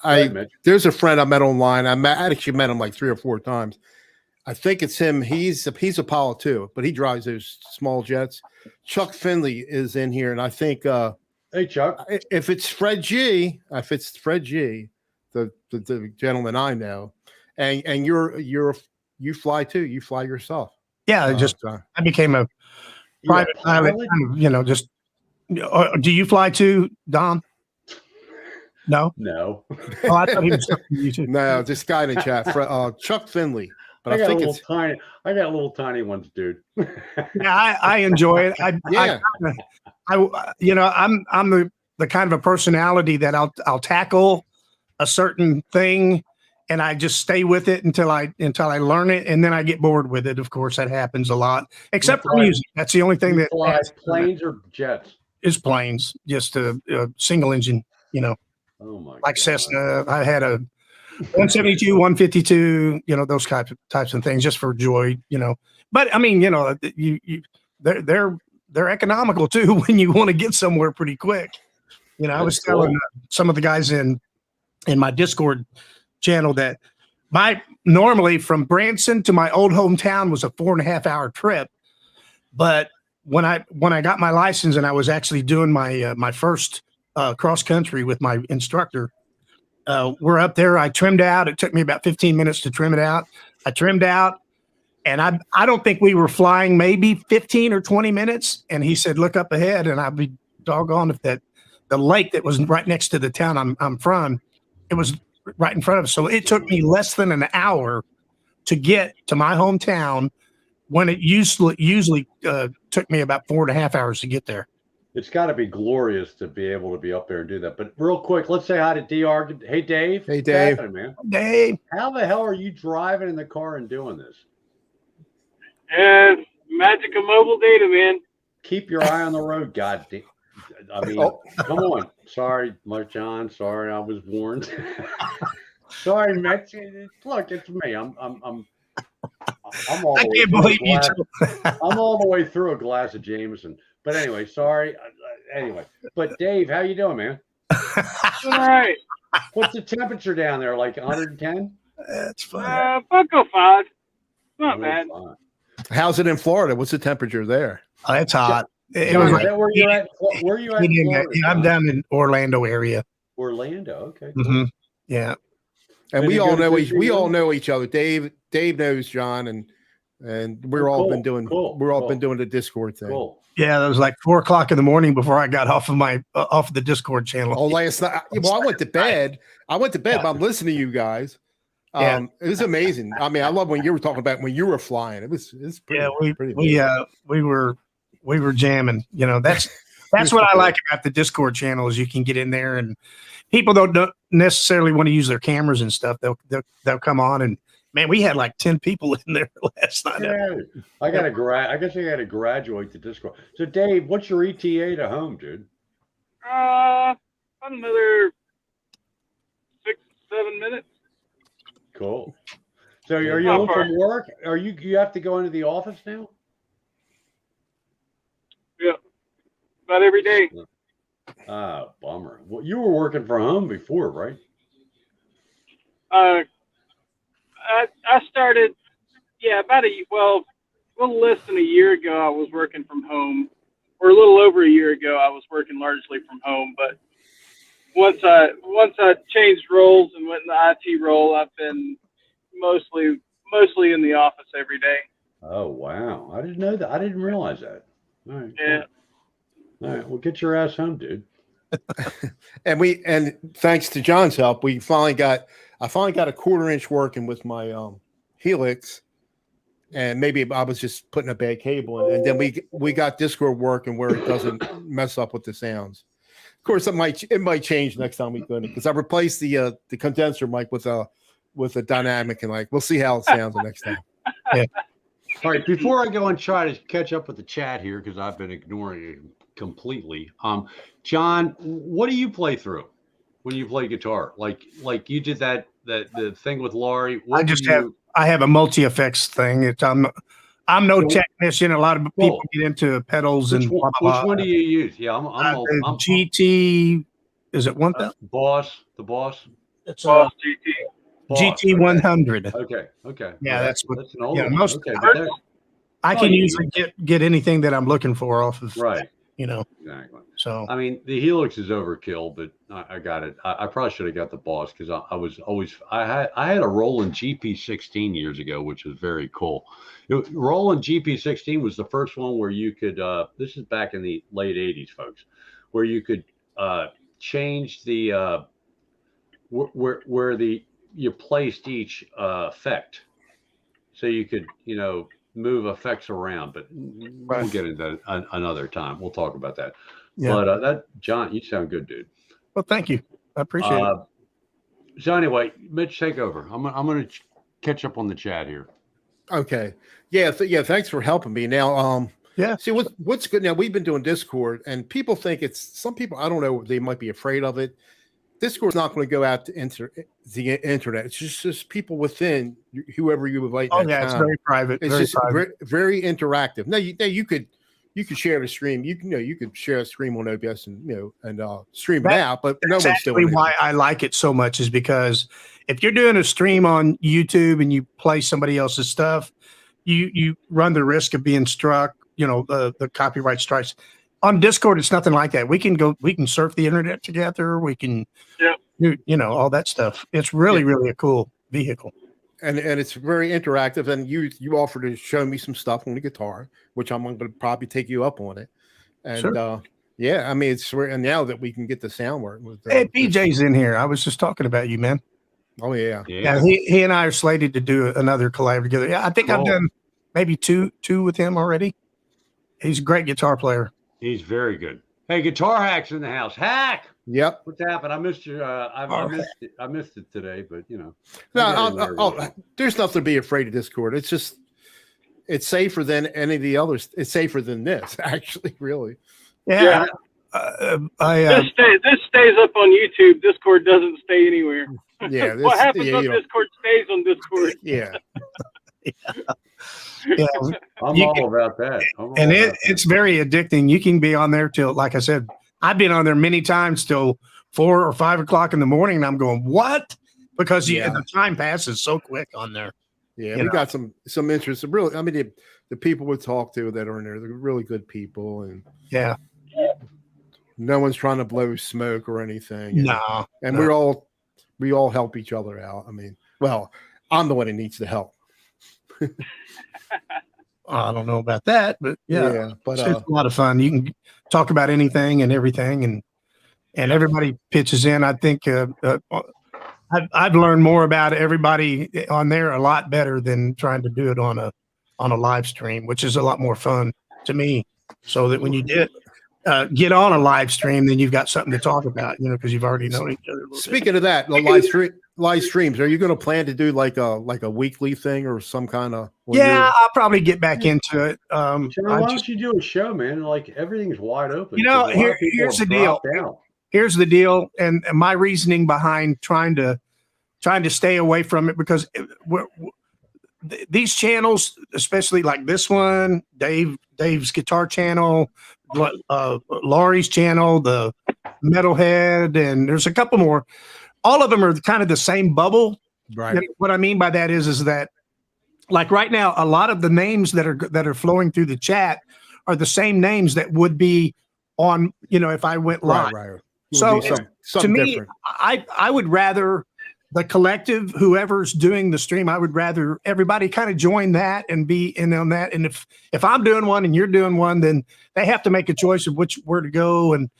There's a friend I met online. I actually met him like 3 or 4 times. I think it's him. He's Apollo too, but he drives those small jets. Chuck Finley is in here, and I think hey Chuck, if it's Fred G, the gentleman I know, and you fly too. You fly yourself. Yeah, I became a private pilot. Just do you fly too, Don? No. Oh, I thought he was talking to you too. No, this guy in the chat, Chuck Finley. But I got little tiny ones, dude. Yeah, I enjoy it. I'm the kind of a personality that I'll tackle a certain thing, and I just stay with it until I learn it, and then I get bored with it. Of course, that happens a lot, except for music. That's the only thing that flies planes or jets. Is planes, just a single engine. Oh my! Like God. Cessna, I had a 172, 152. Those types of things, just for joy. But I mean, they're economical too when you want to get somewhere pretty quick. I was telling some of the guys in my Discord channel that normally from Branson to my old hometown was a 4.5 hour trip. But when I got my license and I was actually doing my first cross country with my instructor, we're up there. I trimmed out. It took me about 15 minutes to trim it out. I trimmed out, and I don't think we were flying maybe 15 or 20 minutes. And he said, "Look up ahead," and I'd be doggone if the lake that was right next to the town I'm from, it was right in front of us. So it took me less than an hour to get to my hometown, when it usually took me about 4.5 hours to get there. It's got to be glorious to be able to be up there and do that. But real quick, let's say hi to DR. Hey, Dave. Hey, Dave. What's happening, man? Dave. How the hell are you driving in the car and doing this? Yeah, Magic of mobile data, man. Keep your eye on the road, God. I mean, come on. Sorry, John. Sorry, I was warned. Sorry, Mitch. Look, it's me. I'm all I can't believe you. I'm all the way through a glass of Jameson. But anyway, sorry. Anyway, but Dave, how you doing, man? All right. What's the temperature down there? Like 110? That's fine. 5. Not bad. How's it in Florida? What's the temperature there? Oh, it's hot. It John, was is like, that where you're at? Where are you at? In Florida, I'm down in Orlando area. Orlando. Okay. Cool. Mm-hmm. Yeah. And we all know each other. Dave knows John, and we're all been doing been doing the Discord thing. Cool. Yeah, it was like 4 o'clock in the morning before I got off of my off of the Discord channel. Oh, last night. Well, I went to bed. But I'm listening to you guys. It was amazing. I mean, I love when you were talking about when you were flying. It's pretty we were jamming. You know, that's what I like about the Discord channel is you can get in there and people don't necessarily want to use their cameras and stuff. They'll come on and man, we had like 10 people in there last night. Yeah. I guess I got to graduate to Discord. So Dave, what's your ETA to home, dude? Another 6-7 minutes. Cool. So are you home from work? Are you have to go into the office now? Yeah. About every day. Ah, bummer. Well, you were working from home before, right? I started, about a little less than a year ago. I was working from home, or a little over a year ago. I was working largely from home. But once I changed roles and went in the IT role, I've been mostly in the office every day. Oh wow! I didn't know that. I didn't realize that. All right. Yeah. Cool. All right. Well, get your ass home, dude. and thanks to John's help, I finally got a 1/4 inch working with my Helix, and maybe I was just putting a bad cable in, and then we got Discord working where it doesn't mess up with the sounds. Of course, it might change next time we go in because I replaced the condenser mic with a dynamic, and like we'll see how it sounds the next time. Yeah. All right. Before I go and try to catch up with the chat here because I've been ignoring it completely. John, what do you play through when you play guitar? Like you did the thing with Laurie. I have a multi-effects thing. I'm no technician. A lot of people get into pedals and blah, blah, blah. Which one do you use? Yeah, I'm GT. Is it 1000? The Boss. It's Boss GT. GT 100. Okay. Yeah, that's an old yeah, one. most. Okay, I can usually get anything that I'm looking for off of. Right. You know. Exactly. So I mean, the Helix is overkill, but I got it. I probably should have got the Boss because I had a Roland GP16 years ago, which was very cool. Roland GP16 was the first one where you could. This is back in the late '80s, folks, where you could change the where you placed each effect, so you could move effects around. But we'll get into that another time. We'll talk about that. Yeah. But John, you sound good, dude. Well, thank you. I appreciate it. So anyway, Mitch, take over. I'm going to catch up on the chat here. Okay. Yeah. Thanks for helping me. Now, yeah. See what's good. Now we've been doing Discord, and people think some people. I don't know. They might be afraid of it. Discord's not going to go out to the internet. It's just people within whoever you invite. Oh yeah, it's very private. It's very just private. Very interactive. Now you could share the stream. You could share a stream on OBS and stream it out. But that's actually why I like it so much is because if you're doing a stream on YouTube and you play somebody else's stuff, you run the risk of being struck. The copyright strikes. On Discord, it's nothing like that. We can surf the internet together. We can, all that stuff. It's really a cool vehicle. And it's very interactive. And you offered to show me some stuff on the guitar, which I'm going to probably take you up on it. And sure. I mean, it's and now that we can get the sound work. Hey, PJ's in here. I was just talking about you, man. Oh yeah. He and I are slated to do another collab together. Yeah, I think I've done maybe two with him already. He's a great guitar player. He's very good. Hey, Guitar Hack's in the house. Hack. Yep. What's happened? I missed you. I missed it today, but No, there's nothing to be afraid of Discord. It's just it's safer than any of the others. It's safer than this, actually, really. Yeah. This stays up on YouTube. Discord doesn't stay anywhere. Yeah. What happens on Discord stays on Discord. Yeah. Yeah. I'm all about that. It's very addicting. You can be on there till, like I said, I've been on there many times till 4 or 5 o'clock in the morning, and I'm going, what? Because the time passes so quick on there. Yeah, we got some interest. Really, I mean, the people we talk to that are in there, they're really good people, and no one's trying to blow smoke or anything. And we all help each other out. I mean, well, I'm the one that needs the help. I don't know about that, but but it's a lot of fun. You can talk about anything and everything, and everybody pitches in. I think I've learned more about everybody on there a lot better than trying to do it on a live stream, which is a lot more fun to me. So that when you get on a live stream, then you've got something to talk about, because you've already known each other. Speaking of that, the live streams, are you going to plan to do like a weekly thing or some kind of? Yeah, I'll probably get back into it. John, why don't you do a show, man? Like everything's wide open. Here's the deal. Here's the deal, and my reasoning behind trying to stay away from it, because these channels, especially like this one, Dave's guitar channel, Laurie's channel, the Metalhead, and there's a couple more. All of them are kind of the same bubble. Right. And what I mean by that is that, like right now, a lot of the names that are flowing through the chat are the same names that would be on, if I went live. Right. So to me, different. I would rather the collective, whoever's doing the stream, I would rather everybody kind of join that and be in on that. And if I'm doing one and you're doing one, then they have to make a choice of where to go and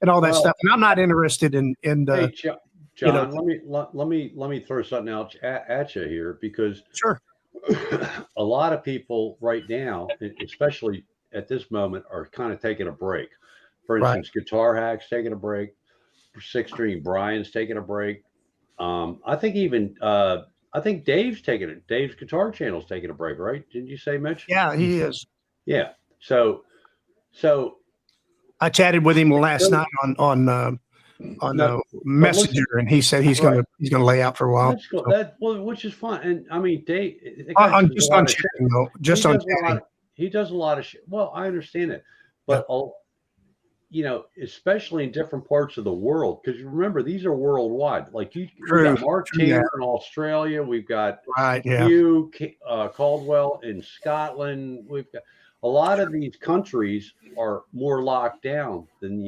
all that stuff. And I'm not interested in hey, John, let me throw something else at you here, because sure. A lot of people right now, especially at this moment, are kind of taking a break. For instance, Guitar Hack's taking a break. Six String Brian's taking a break. I think Dave's taking it. Dave's guitar channel's taking a break, right? Didn't you say, Mitch? Yeah, he is. Yeah. So I chatted with him last night on Messenger, and he said he's gonna lay out for a while. Which is fine. And I mean, Dave, just on chatting though. Just on chatting. He does a lot of shit. Well, I understand it, but especially in different parts of the world, because you remember these are worldwide. Like we've got Mark Taylor in Australia, we've got Hugh Caldwell in Scotland. We've got a lot of these countries are more locked down than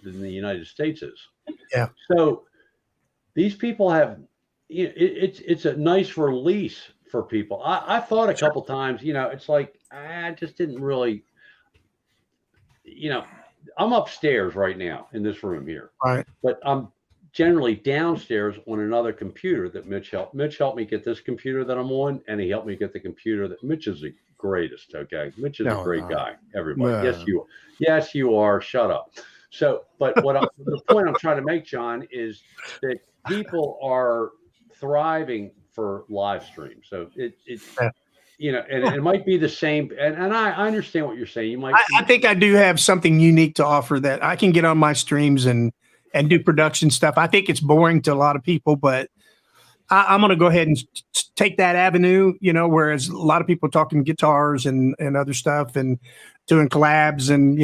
the United States is. Yeah. So these people have, it's a nice release for people. I thought a couple times, it's like I just didn't really, I'm upstairs right now in this room here, right? But I'm generally downstairs on another computer that Mitch helped. Mitch helped me get this computer that I'm on, and he helped me get the computer that Mitch is the greatest. Okay, Mitch is a great guy. Everybody, yes, you are. Shut up. So, but the point I'm trying to make, John, is that people are thriving for live stream. So it's. And it might be the same. And I understand what you're saying. You might. I think I do have something unique to offer that I can get on my streams and do production stuff. I think it's boring to a lot of people, but I'm going to go ahead and take that avenue. Whereas a lot of people talking guitars and other stuff and doing collabs and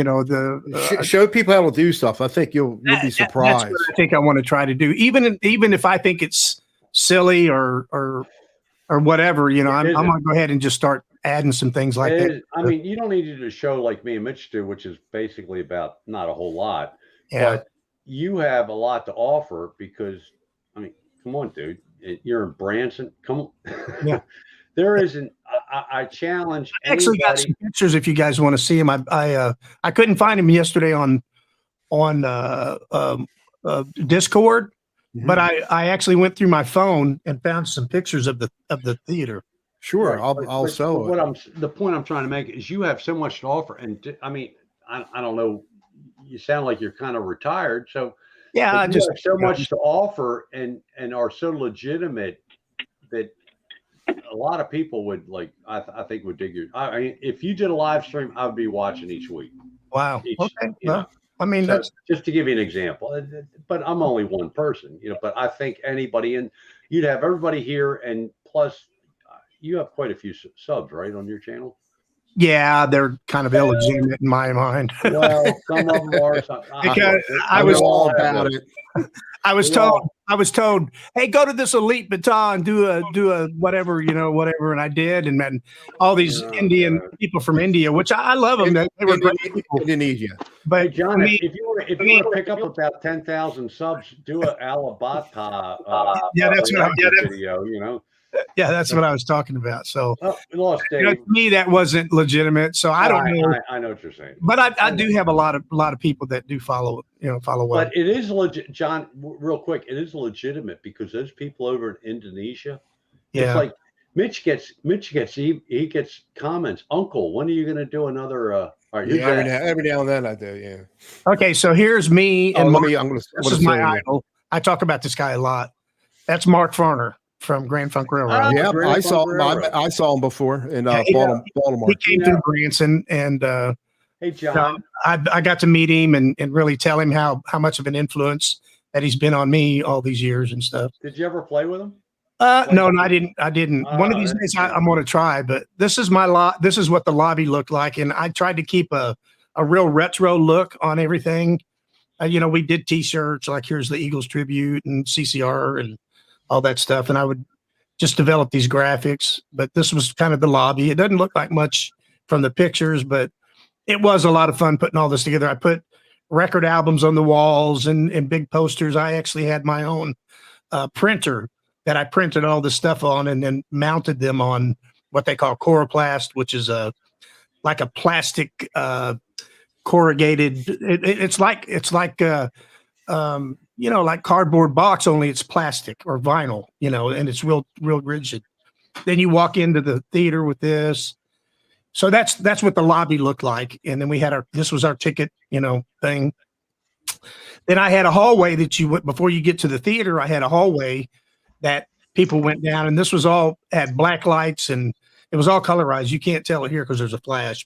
show people how to do stuff. I think you'll be surprised. That's what I think I want to try to do, even if I think it's silly or whatever, I'm going to go ahead and just start adding some things like that. I mean, you don't need to do a show like me and Mitch do, which is basically about not a whole lot. Yeah. But you have a lot to offer because, I mean, come on, dude. You're in Branson. Come on. Yeah. There isn't. I challenge. I actually got some pictures if you guys want to see them. I couldn't find them yesterday on Discord. Mm-hmm. But I actually went through my phone and found some pictures of the theater. Sure, I'll show it. The point I'm trying to make is you have so much to offer, and I mean, I don't know. You sound like you're kind of retired, so yeah, I have so much to offer, and are so legitimate that a lot of people would like. I think would dig your. I mean, if you did a live stream, I would be watching each week. Wow. Each, Okay. you know. I mean, So that's just to give you an example, but I'm only one person, but I think anybody, and you'd have everybody here, and plus you have quite a few subs, right, on your channel? yeah, they're kind of illegitimate in my mind. Well, some of them are. Because I was all about it. I was told, hey, go to this Elite Baton, do a whatever, whatever. And I did. And then all these Indian people from India, which I love them. They were great people. Indonesia. But hey, John, if you want to pick up about 10,000 subs, do a Alabata yeah, that's what video, Yeah, that's what I was talking about. So we lost Dave. to me, that wasn't legitimate. So I don't know. I know what you're saying. But I do have a lot of people that do follow what. But it is legit, John. Real quick, it is legitimate because those people over in Indonesia, it's like Mitch gets he gets comments. Uncle, when are you going to do another? All right, Yeah, every now and then I do. Yeah. Okay, so here's me and this is my idol. I talk about this guy a lot. That's Mark Farner from Grand Funk Railroad. Yeah, I saw him before in Baltimore. He came through Branson, and hey, John, I got to meet him and really tell him how much of an influence that he's been on me all these years and stuff. Did you ever play with him? No, I didn't. One of these days I'm going to try, but this is this is what the lobby looked like. And I tried to keep a real retro look on everything. We did t-shirts like here's the Eagles tribute and CCR and all that stuff. And I would just develop these graphics, but this was kind of the lobby. It doesn't look like much from the pictures, but it was a lot of fun putting all this together. I put record albums on the walls and big posters. I actually had my own printer that I printed all this stuff on and then mounted them on what they call coroplast, which is like a plastic corrugated. It's like like cardboard box, only it's plastic or vinyl, and it's real rigid. Then you walk into the theater with this. So that's what the lobby looked like. And then we had this was our ticket, thing. Then I had a hallway that you went before you get to the theater. I had a hallway that people went down, and this was all had black lights and it was all colorized. You can't tell it here because there's a flash,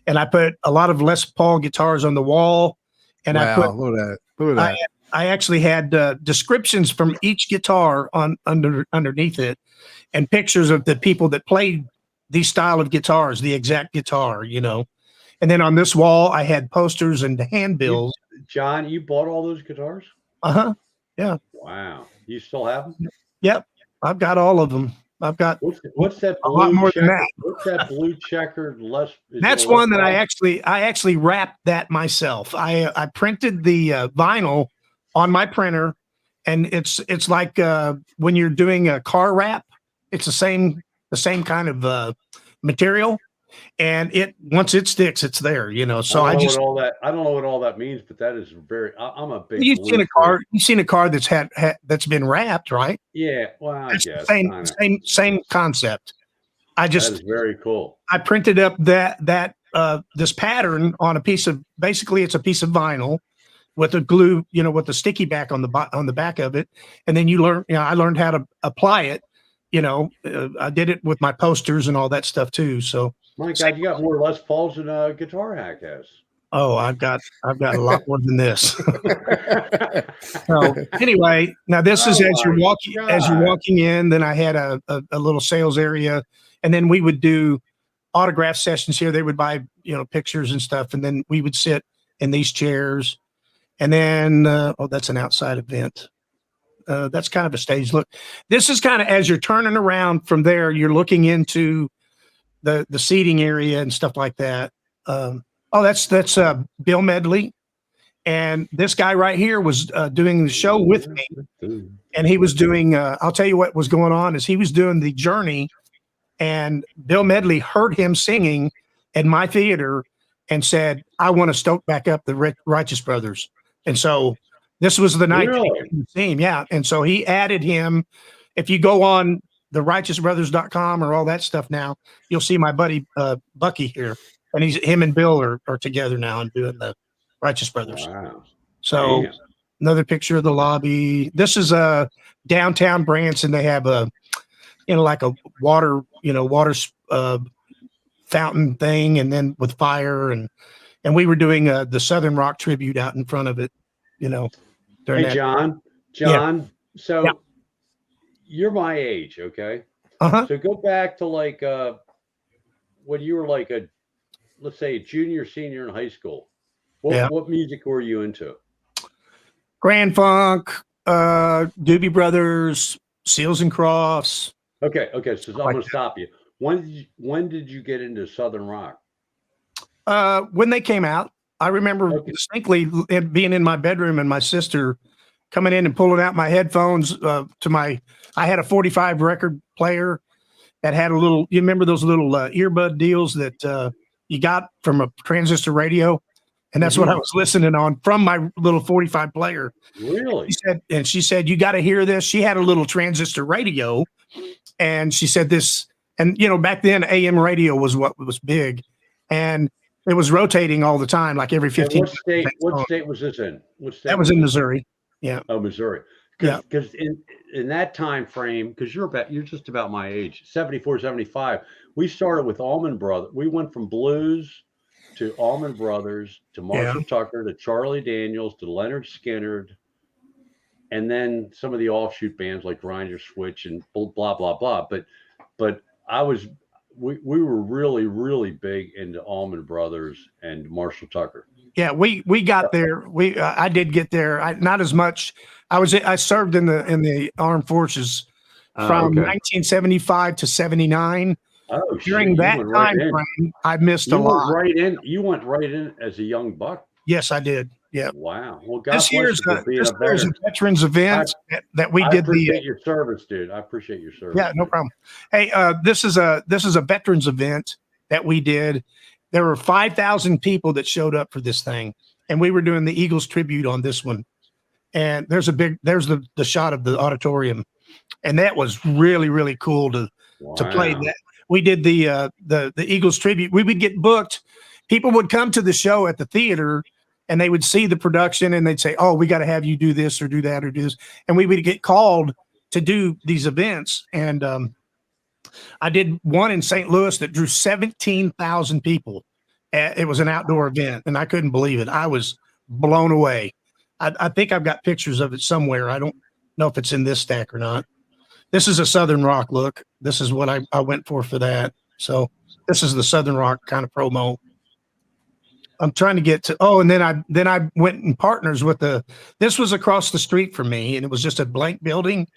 and I put a lot of Les Paul guitars on the wall. And look at that. I actually had descriptions from each guitar underneath it, and pictures of the people that played these style of guitars, the exact guitar, And then on this wall, I had posters and handbills. John, you bought all those guitars? Yeah. Wow. You still have them? Yep. I've got all of them. I've got what's that? A lot more than that. What's that blue checkered? That's one that I actually wrapped that myself. I printed the vinyl on my printer, and it's like when you're doing a car wrap, it's the same kind of material, and once it sticks, it's there, So I don't know what all that means, but that is I'm a big. You've seen a car that's that's been wrapped, right? Yeah, well, I guess same concept. That is very cool. I printed up that this pattern on basically it's a piece of vinyl with a glue, with the sticky back on the back of it, and then I learned how to apply it. I did it with my posters and all that stuff too. So my God, you got more Les Pauls than a Guitar Hack has. Oh, I've got a lot more than this. So anyway, now this is as you're walking in. Then I had a little sales area, and then we would do autograph sessions here. They would buy pictures and stuff, and then we would sit in these chairs. And then that's an outside event. That's kind of a stage look. This is kind of as you're turning around from there, you're looking into the seating area and stuff like that. That's Bill Medley, and this guy right here was doing the show with me, and he was doing. I'll tell you what was going on is he was doing the Journey, and Bill Medley heard him singing at my theater and said, "I want to stoke back up the Righteous Brothers," and so this was the night that he came to see him. Yeah, and so he added him. If you go on the righteousbrothers.com or all that stuff now, you'll see my buddy Bucky here. And him and Bill are together now and doing the Righteous Brothers. Wow. So another picture of the lobby. This is downtown Branson. They have in like a water, fountain thing, and then with fire, and we were doing the Southern Rock tribute out in front of it, during Hey, that. John. Yeah. So Yeah. you're my age, okay? Uh-huh. So go back to like when you were like let's say a junior, senior in high school. Yeah. What music were you into? Grand Funk, Doobie Brothers, Seals and Crofts. Okay. So I'm Like gonna stop you. When did you get into Southern rock? When they came out, I remember distinctly being in my bedroom and my sister coming in and pulling out my headphones I had a 45 record player that had you remember those little earbud deals that you got from a transistor radio? And that's what I was listening on from my little 45 player. Really? She said, you got to hear this. She had a little transistor radio, and she said this, and back then AM radio was what was big, and it was rotating all the time, like every 15 minutes. What state was this in? That was in Missouri. Yeah. Oh, Missouri. Because in that time frame, because you're just about my age, 74, 75, we started with Allman Brothers. We went from blues to Allman Brothers to Marshall Tucker to Charlie Daniels to Leonard Skinner, and then some of the offshoot bands like Grinder Switch and blah blah blah. But we were really, really big into Allman Brothers and Marshall Tucker. Yeah, we got there. I did get there. Not as much. I served in the armed forces from 1975 to 79. Oh, during that time frame, I missed a lot. You went right in as a young buck. Yes, I did. Yeah. Wow. Well, God this year's a veterans event that we did. I appreciate your service, dude. I appreciate your service. Yeah, no problem. Hey, this is a veterans event that we did. There were 5,000 people that showed up for this thing, and we were doing the Eagles tribute on this one. And there's the shot of the auditorium, and that was really, really cool to play that. We did the Eagles tribute. We would get booked. People would come to the show at the theater, and they would see the production, and they'd say, "Oh, we got to have you do this or do that or do this," and we would get called to do these events. And I did one in St. Louis that drew 17,000 people. It was an outdoor event, and I couldn't believe it. I was blown away. I think I've got pictures of it somewhere. I don't know if it's in this stack or not. This is a Southern Rock look. This is what I went for that. So this is the Southern Rock kind of promo. I'm trying to get to, and then I went in partners with this was across the street from me, and it was just a blank building.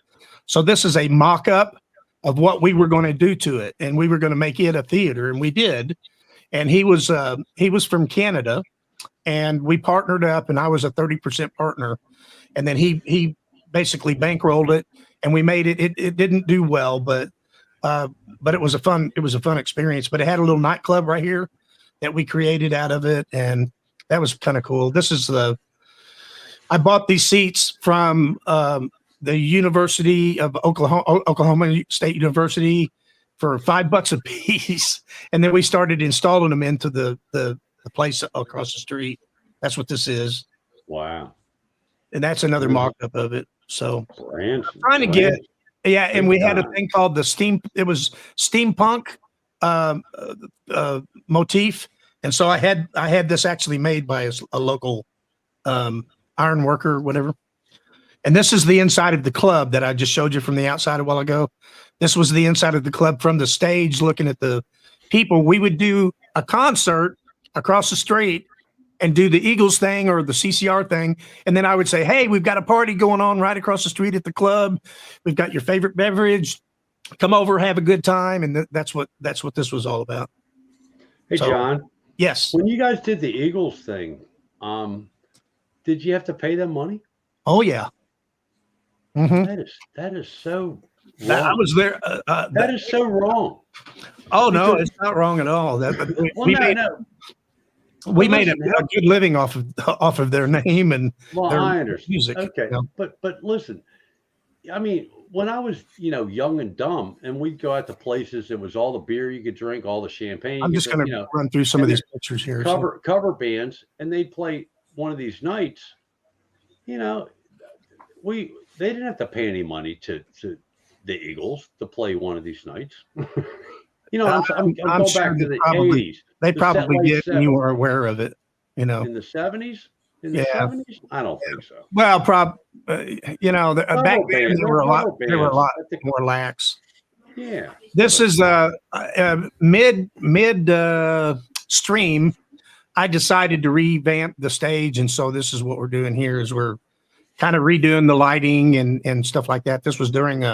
So this is a mock-up of what we were going to do to it, and we were going to make it a theater, and we did. And he was from Canada, and we partnered up, and I was a 30% partner. And then he basically bankrolled it, and we made it. It didn't do well, but it was a fun experience. But it had a little nightclub right here that we created out of it, and that was kind of cool. This is I bought these seats from the University of Oklahoma State University for $5 a piece, and then we started installing them into the place across the street. That's what this is. Wow. And that's another mock-up of it. So I'm trying to get, and we had a thing called it was steampunk motif. And so I had this actually made by a local iron worker, whatever. And this is the inside of the club that I just showed you from the outside a while ago. This was the inside of the club from the stage, looking at the people. We would do a concert across the street and do the Eagles thing or the CCR thing. And then I would say, hey, we've got a party going on right across the street at the club. We've got your favorite beverage. Come over, have a good time. And that's what this was all about. Hey, John. Yes. When you guys did the Eagles thing, did you have to pay them money? Oh, yeah. Mm-hmm. That is so wrong. I was there. That is so wrong. Oh, no, it's not wrong at all. We made a good living off of their name and their I understand. Music. Okay, but listen, I mean, when I was young and dumb, and we'd go out to places, it was all the beer you could drink, all the champagne. I'm just going to run through some of these pictures here. Cover bands, and they'd play one of these nights. They didn't have to pay any money to the Eagles to play one of these nights. You know, I'm I'm going sure back to they the probably 80s. they The probably Set did, Light and you 7. were aware of it. You know, In the 70s? In the Yeah. 70s? I don't think so. well, you know, back Cover then band. they were a lot Bands. I think, more lax. yeah. This is mid stream. I decided to revamp the stage, and so this is what we're doing here. Is we're kind of redoing the lighting and stuff like that. This was during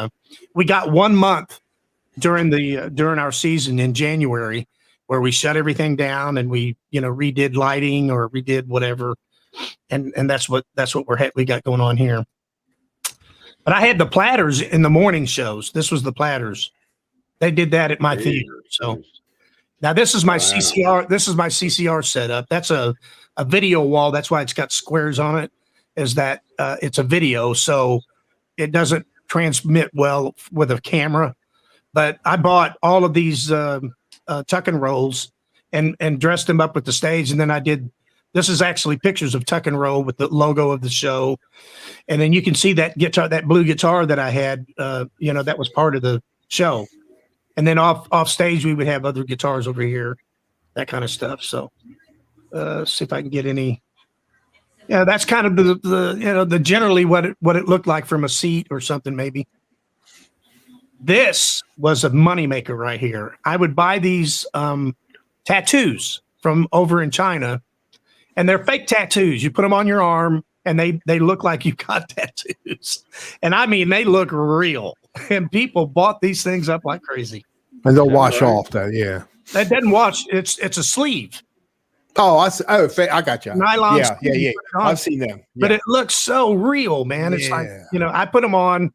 we got 1 month during our season in January where we shut everything down and we redid lighting or redid whatever, and that's what we got going on here. But I had the platters in the morning shows. This was the platters. They did that at my theater. So now this is my CCR. This is my CCR setup. That's a video wall. That's why it's got squares on it. Is that it's a video, so it doesn't transmit well with a camera. But I bought all of these tuck and rolls and dressed them up with the stage, and then I did. This is actually pictures of tuck and roll with the logo of the show, and then you can see that guitar, that blue guitar that I had. That was part of the show. And then off stage, we would have other guitars over here, that kind of stuff. So, see if I can get any. Yeah, that's kind of the generally what it looked like from a seat or something maybe. This was a moneymaker right here. I would buy these tattoos from over in China, and they're fake tattoos. You put them on your arm, and they look like you've got tattoos. And I mean, they look real. And people bought these things up like crazy. And they'll wash off though, yeah. That doesn't wash. It's a sleeve. Oh, I got you. Nylon. Yeah. I've seen them. Yeah. But it looks so real, man. It's like, I put them on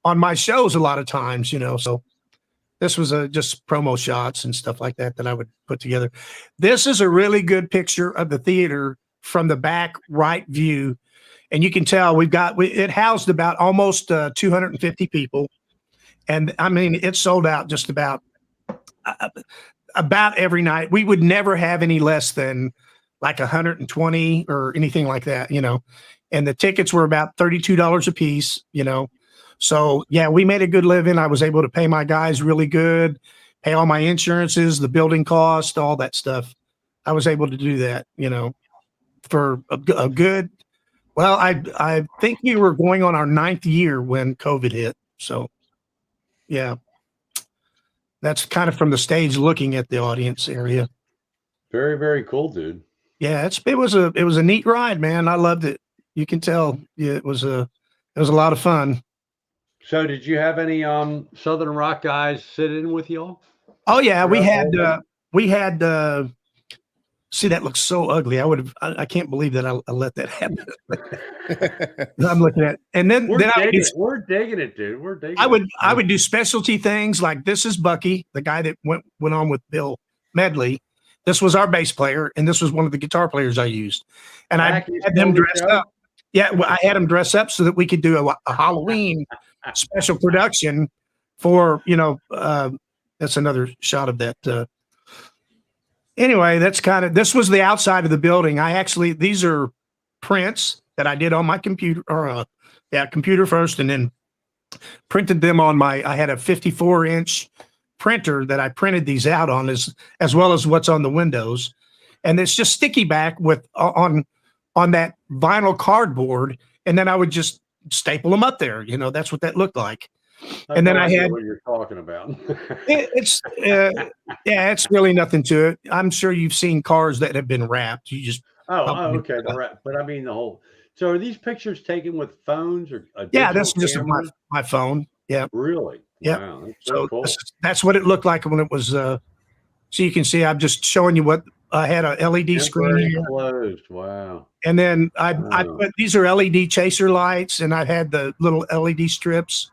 my shows a lot of times, so this was just promo shots and stuff like that I would put together. This is a really good picture of the theater from the back right view. And you can tell it housed about almost 250 people. And I mean, it sold out just about every night. We would never have any less than like 120 or anything like that, and the tickets were about $32 a piece, So yeah, we made a good living. I was able to pay my guys really good, pay all my insurances, the building cost, all that stuff. I was able to do that, for a good, well, I think we were going on our 9th year when COVID hit. So yeah, that's kind of from the stage looking at the audience area. Very, very cool, dude. Yeah, it was a neat ride, man. I loved it. You can tell. Yeah, it was a lot of fun. So did you have any Southern Rock guys sit in with y'all? Oh yeah, we had see, that looks so ugly. I can't believe that I let that happen. I'm looking at, and then we're digging it, dude. We're digging it. I would do specialty things like this is Bucky, the guy that went on with Bill Medley. This was our bass player, and this was one of the guitar players I used. And I had them dressed up. Yeah, well, I had them dress up so that we could do a Halloween special production for, that's another shot of that. Anyway, this was the outside of the building. These are prints that I did on my computer computer first, and then printed them on I had a 54-inch printer that I printed these out on as well as what's on the windows. And it's just sticky back with on that vinyl cardboard. And then I would just staple them up there. That's what that looked like. And then I had what you're talking about. it's really nothing to it. I'm sure you've seen cars that have been wrapped. You just okay, but I mean the whole. So are these pictures taken with phones or this is just my phone. Yeah, really. Yeah. Wow, that's so cool. That's what it looked like when it was. So you can see, I'm just showing you what I had a LED screen here. Closed. Wow. And then I put these are LED chaser lights, and I had the little LED strips.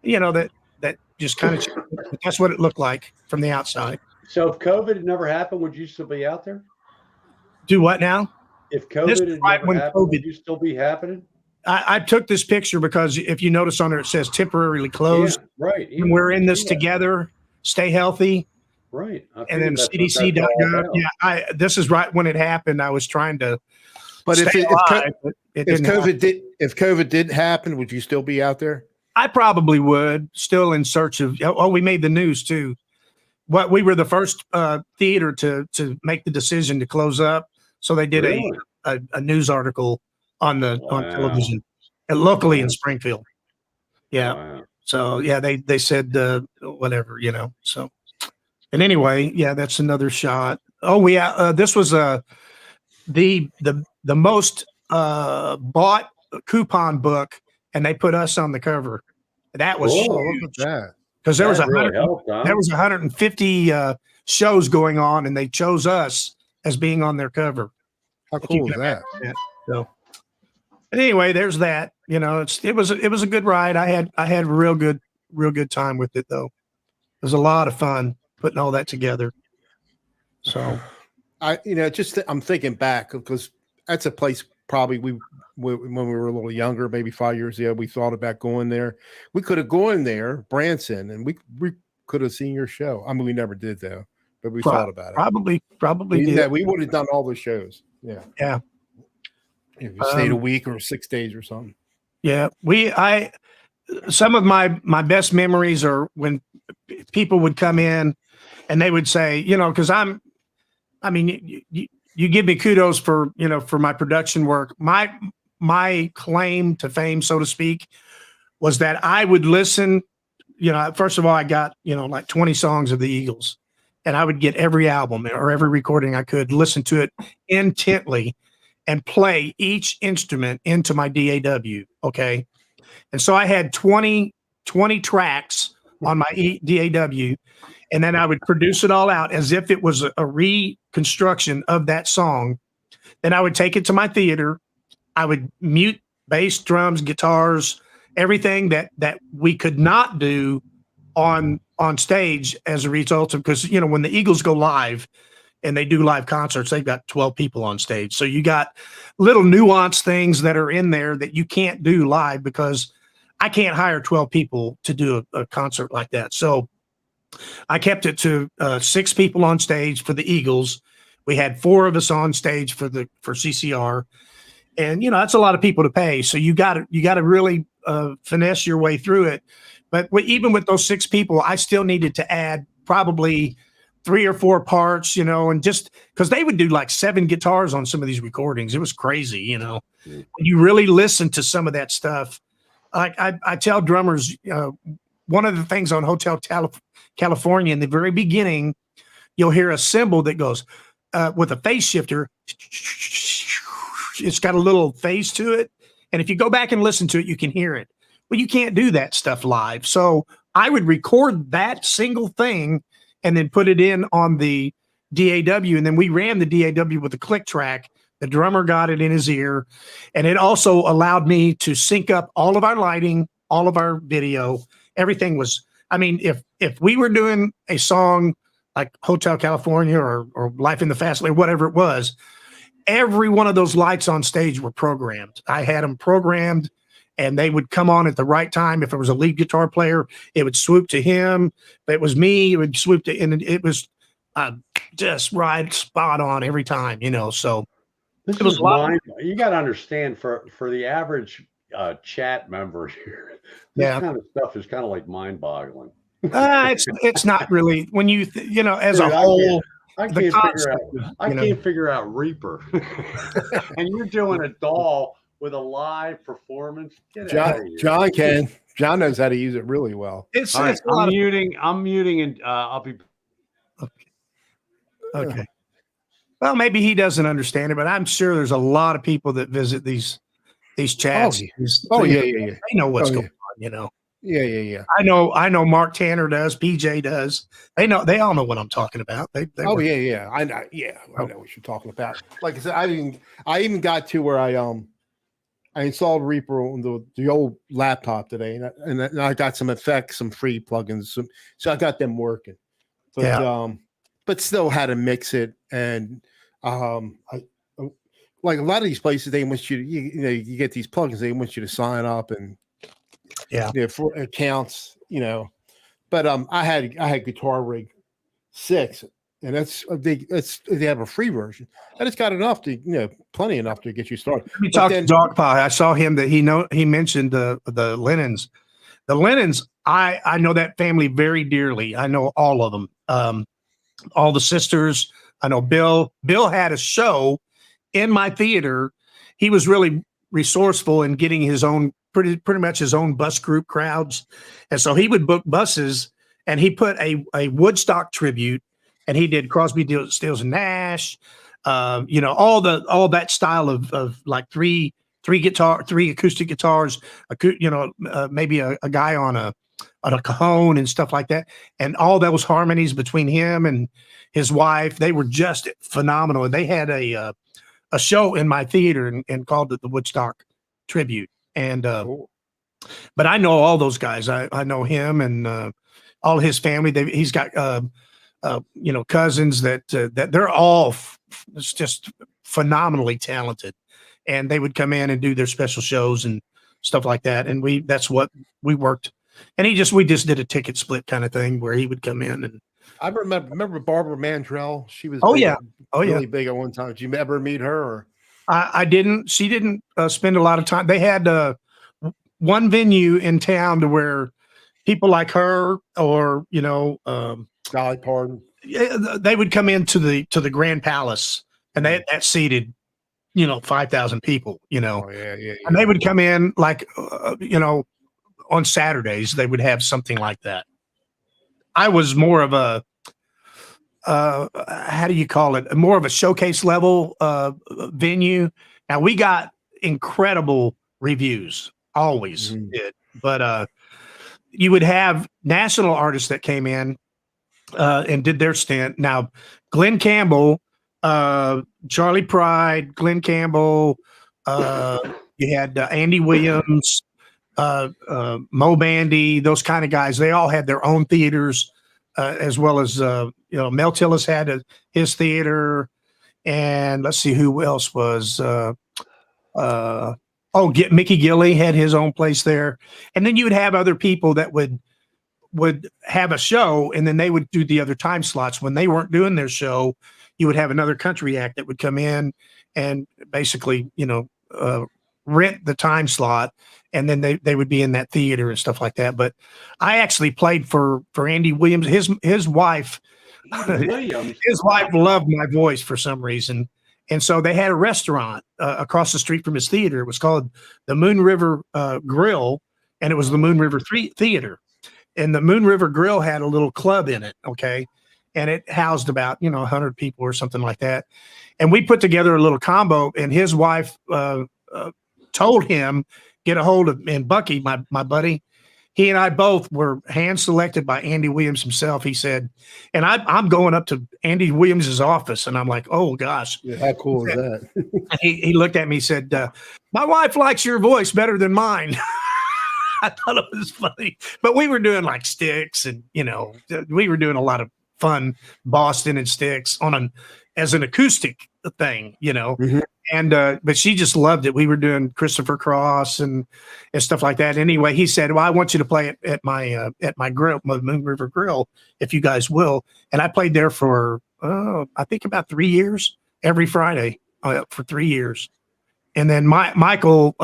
That just kind of, that's what it looked like from the outside. So if COVID had never happened, would you still be out there? Do what now? If COVID had never happened, would you still be happening? I took this picture because if you notice on there, it says temporarily closed. Yeah, right. And we're in this together. Stay healthy. Right. And then CDC.gov. Yeah. This is right when it happened. I was trying to. But if COVID did happen, would you still be out there? I probably would, still in search of. Oh, we made the news too. What we were the first theater to make the decision to close up, so they did Really? a news article on Wow. television, locally in Wow. Springfield. Yeah. Wow. So yeah, they said whatever, you know. So, and anyway, yeah, that's another shot. Oh, this was the most bought coupon book, and they put us on the cover. That was Cool. Oh, look at that. because there was That really helped, huh? 150 shows going on, and they chose us as being on their cover. How If you cool is can that? imagine that. So, but anyway, there's that. You know, it was a good ride. I had a real good time with it though. It was a lot of fun putting all that together. So I'm thinking back because that's a place probably when we were a little younger, maybe 5 years ago, we thought about going there. We could have gone there, Branson, and we could have seen your show. I mean, we never did though, but we thought about it. Probably did. We would have done all the shows. Yeah. Yeah. If you stayed a week or 6 days or something. Yeah. Some of my best memories are when people would come in and they would say, you know, because you give me kudos for my production work. My claim to fame, so to speak, was that I would listen. You know, first of all, I got, like 20 songs of the Eagles, and I would get every album or every recording I could, listen to it intently, and play each instrument into my DAW. Okay. And so I had 20 tracks on my DAW, and then I would produce it all out as if it was a reconstruction of that song. Then I would take it to my theater. I would mute bass, drums, guitars, everything that we could not do on stage as a result of, because, when the Eagles go live and they do live concerts, they've got 12 people on stage. So you got little nuanced things that are in there that you can't do live, because I can't hire 12 people to do a concert like that. So I kept it to 6 people on stage for the Eagles. We had 4 of us on stage for CCR, and that's a lot of people to pay. So you got to really finesse your way through it. But even with those 6 people, I still needed to add probably 3 or 4 parts, and just because they would do like 7 guitars on some of these recordings. It was crazy, When you really listen to some of that stuff. I tell drummers, one of the things on Hotel California, in the very beginning, you'll hear a cymbal that goes with a phase shifter. It's got a little phase to it. And if you go back and listen to it, you can hear it. Well, you can't do that stuff live. So I would record that single thing and then put it in on the DAW. And then we ran the DAW with a click track. The drummer got it in his ear. And it also allowed me to sync up all of our lighting, all of our video. Everything was, if we were doing a song like Hotel California or Life in the Fast Lane, whatever it was, every one of those lights on stage were programmed. I had them programmed, and they would come on at the right time. If it was a lead guitar player, it would swoop to him. If it was me, it would swoop to, and it was just right spot on every time, So this is you got to understand, for the average chat member here, this kind of stuff is kind of like mind-boggling. It's not really when you as a whole. I can't figure out Reaper, and you're doing a doll with a live performance. John can. John knows how to use it really well. I'm muting, and I'll be okay. Well, maybe he doesn't understand it, but I'm sure there's a lot of people that visit these chats. They know what's going on. Yeah. I know Mark Tanner does. PJ does. They all know what I'm talking about. I know what you're talking about. Like I said, I even got to where I installed Reaper on the old laptop today, and I got some effects, some free plugins, so I got them working. But still had to mix it, and like a lot of these places, they want you get these plugins, they want you to sign up and for accounts, But I had Guitar Rig 6, and they have a free version, and it's got enough to plenty enough to get you started. Let me talk to Dog Pie. I saw him that he mentioned the linens. The Lennons, I know that family very dearly. I know all of them, all the sisters. I know Bill. Bill had a show in my theater. He was really resourceful in getting his own pretty much his own bus group crowds, and so he would book buses, and he put a Woodstock tribute, and he did Crosby, Stills and Nash, all that style of like three acoustic guitars, maybe a guy on a cajon and stuff like that, and all those harmonies between him and his wife, they were just phenomenal. And they had a show in my theater and called it the Woodstock Tribute. And Cool. but I know all those guys. I know him and all his family. He's got cousins that they're all just phenomenally talented, and they would come in and do their special shows and stuff like that. And that's what we worked. And we just did a ticket split kind of thing where he would come in. And I remember Barbara Mandrell. She was really big at one time. Did you ever meet her? Or? I didn't. She didn't spend a lot of time. They had one venue in town to where people like her or Dolly Parton. They would come into the Grand Palace, and that seated 5,000 people. Oh, yeah. And they would come in like on Saturdays. They would have something like that. I was more of a how do you call it? More of a showcase level venue. Now we got incredible reviews, always did. But you would have national artists that came in and did their stint. Now, Glenn Campbell, Charlie Pride, Glenn Campbell, you had Andy Williams, Mo Bandy, those kind of guys. They all had their own theaters. As well as Mel Tillis had his theater, and let's see who else was. Mickey Gilley had his own place there, and then you would have other people that would have a show, and then they would do the other time slots. When they weren't doing their show, you would have another country act that would come in and basically rent the time slot, and then they would be in that theater and stuff like that. But I actually played for Andy Williams. His wife, his wife loved my voice for some reason, and so they had a restaurant across the street from his theater. It was called the Moon River Grill, and it was the Moon River Theater. And the Moon River Grill had a little club in it, okay, and it housed about 100 people or something like that. And we put together a little combo, and his wife told him, get a hold of, and Bucky, my buddy, he and I both were hand selected by Andy Williams himself. He said, and I'm going up to Andy Williams's office, and I'm like, oh gosh. Yeah, how cool is that? He looked at me, he said, my wife likes your voice better than mine. I thought it was funny, but we were doing like Styx, and we were doing a lot of fun Boston and Styx as an acoustic thing, Mm-hmm. And but she just loved it. We were doing Christopher Cross and stuff like that. Anyway, he said, well, I want you to play it at my grill, my Moon River Grill, if you guys will. And I played there for I think about 3 years, every Friday for 3 years. And then Michael,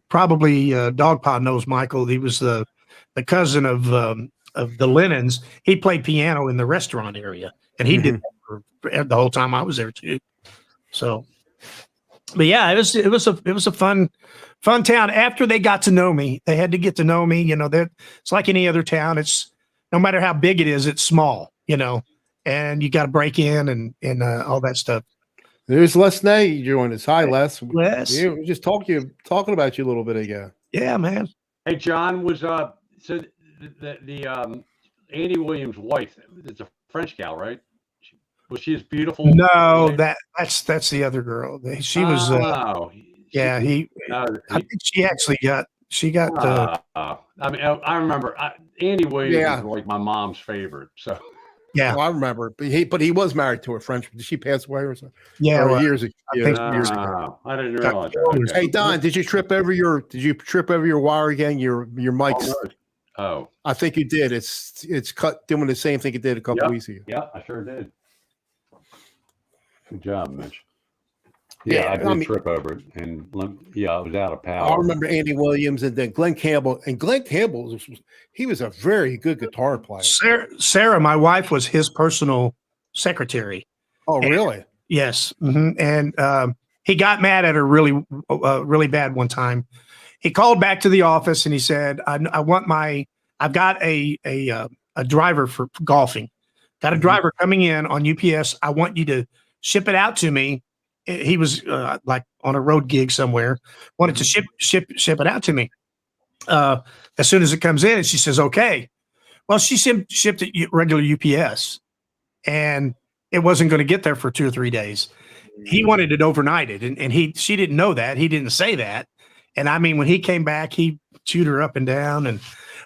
probably Dogpod knows Michael. He was the cousin of the Lennons. He played piano in the restaurant area, and he did that for the whole time I was there too. So, but yeah, it was a fun town. After they got to know me, they had to get to know me. It's like any other town. It's no matter how big it is, it's small. And you got to break in and all that stuff. There's Les Ney joined us. Hi, Les. Les. Yeah, we just talking about you a little bit ago. Yeah, man. Hey, John, was so the Andy Williams' wife? It's a French gal, right? Was she as beautiful? No, that's the other girl. She was. Yeah, I think she actually got. She got. I mean, I remember Andy Williams was like my mom's favorite. So. Yeah, I remember, but he was married to a French. Did she pass away or something? Yeah, years ago. I didn't realize that. Hey Don, did you trip over your wire again? Your mic's. Oh, I think you did. It's cut doing the same thing it did a couple weeks ago. Yeah, I sure did. Good job, Mitch. Yeah, I I did mean, trip over it, and yeah, I was out of I power. remember Andy Williams and then Glenn Campbell. And Glenn Campbell, he was a very good guitar player. Sarah, my wife, was his personal secretary. Oh, really? Yes. And he got mad at her really bad one time. He called back to the office and he said, I've got a driver for golfing. Got a driver coming in on UPS. I want you to ship it out to me. He was like on a road gig somewhere, wanted to ship it out to me as soon as it comes in. And she says, okay. Well, she shipped it regular UPS and it wasn't going to get there for 2 or 3 days. He wanted it overnighted, and she didn't know that. He didn't say that. And I mean, when he came back, he chewed her up and down. And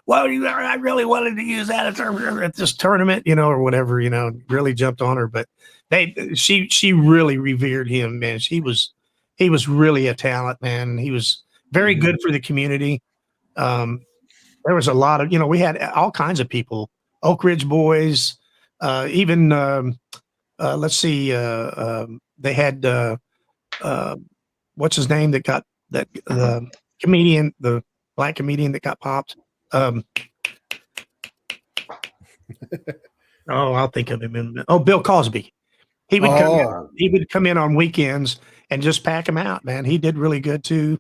well, I really wanted to use that at this tournament, or whatever, really jumped on her. But she really revered him, man. He was really a talent, man. He was very good for the community. There was a lot of, we had all kinds of people, Oak Ridge boys, even. Let's see. They had what's his name that got that comedian, the black comedian that got popped. I'll think of him in a minute. Oh, Bill Cosby. He would come in on weekends and just pack him out, man. He did really good too,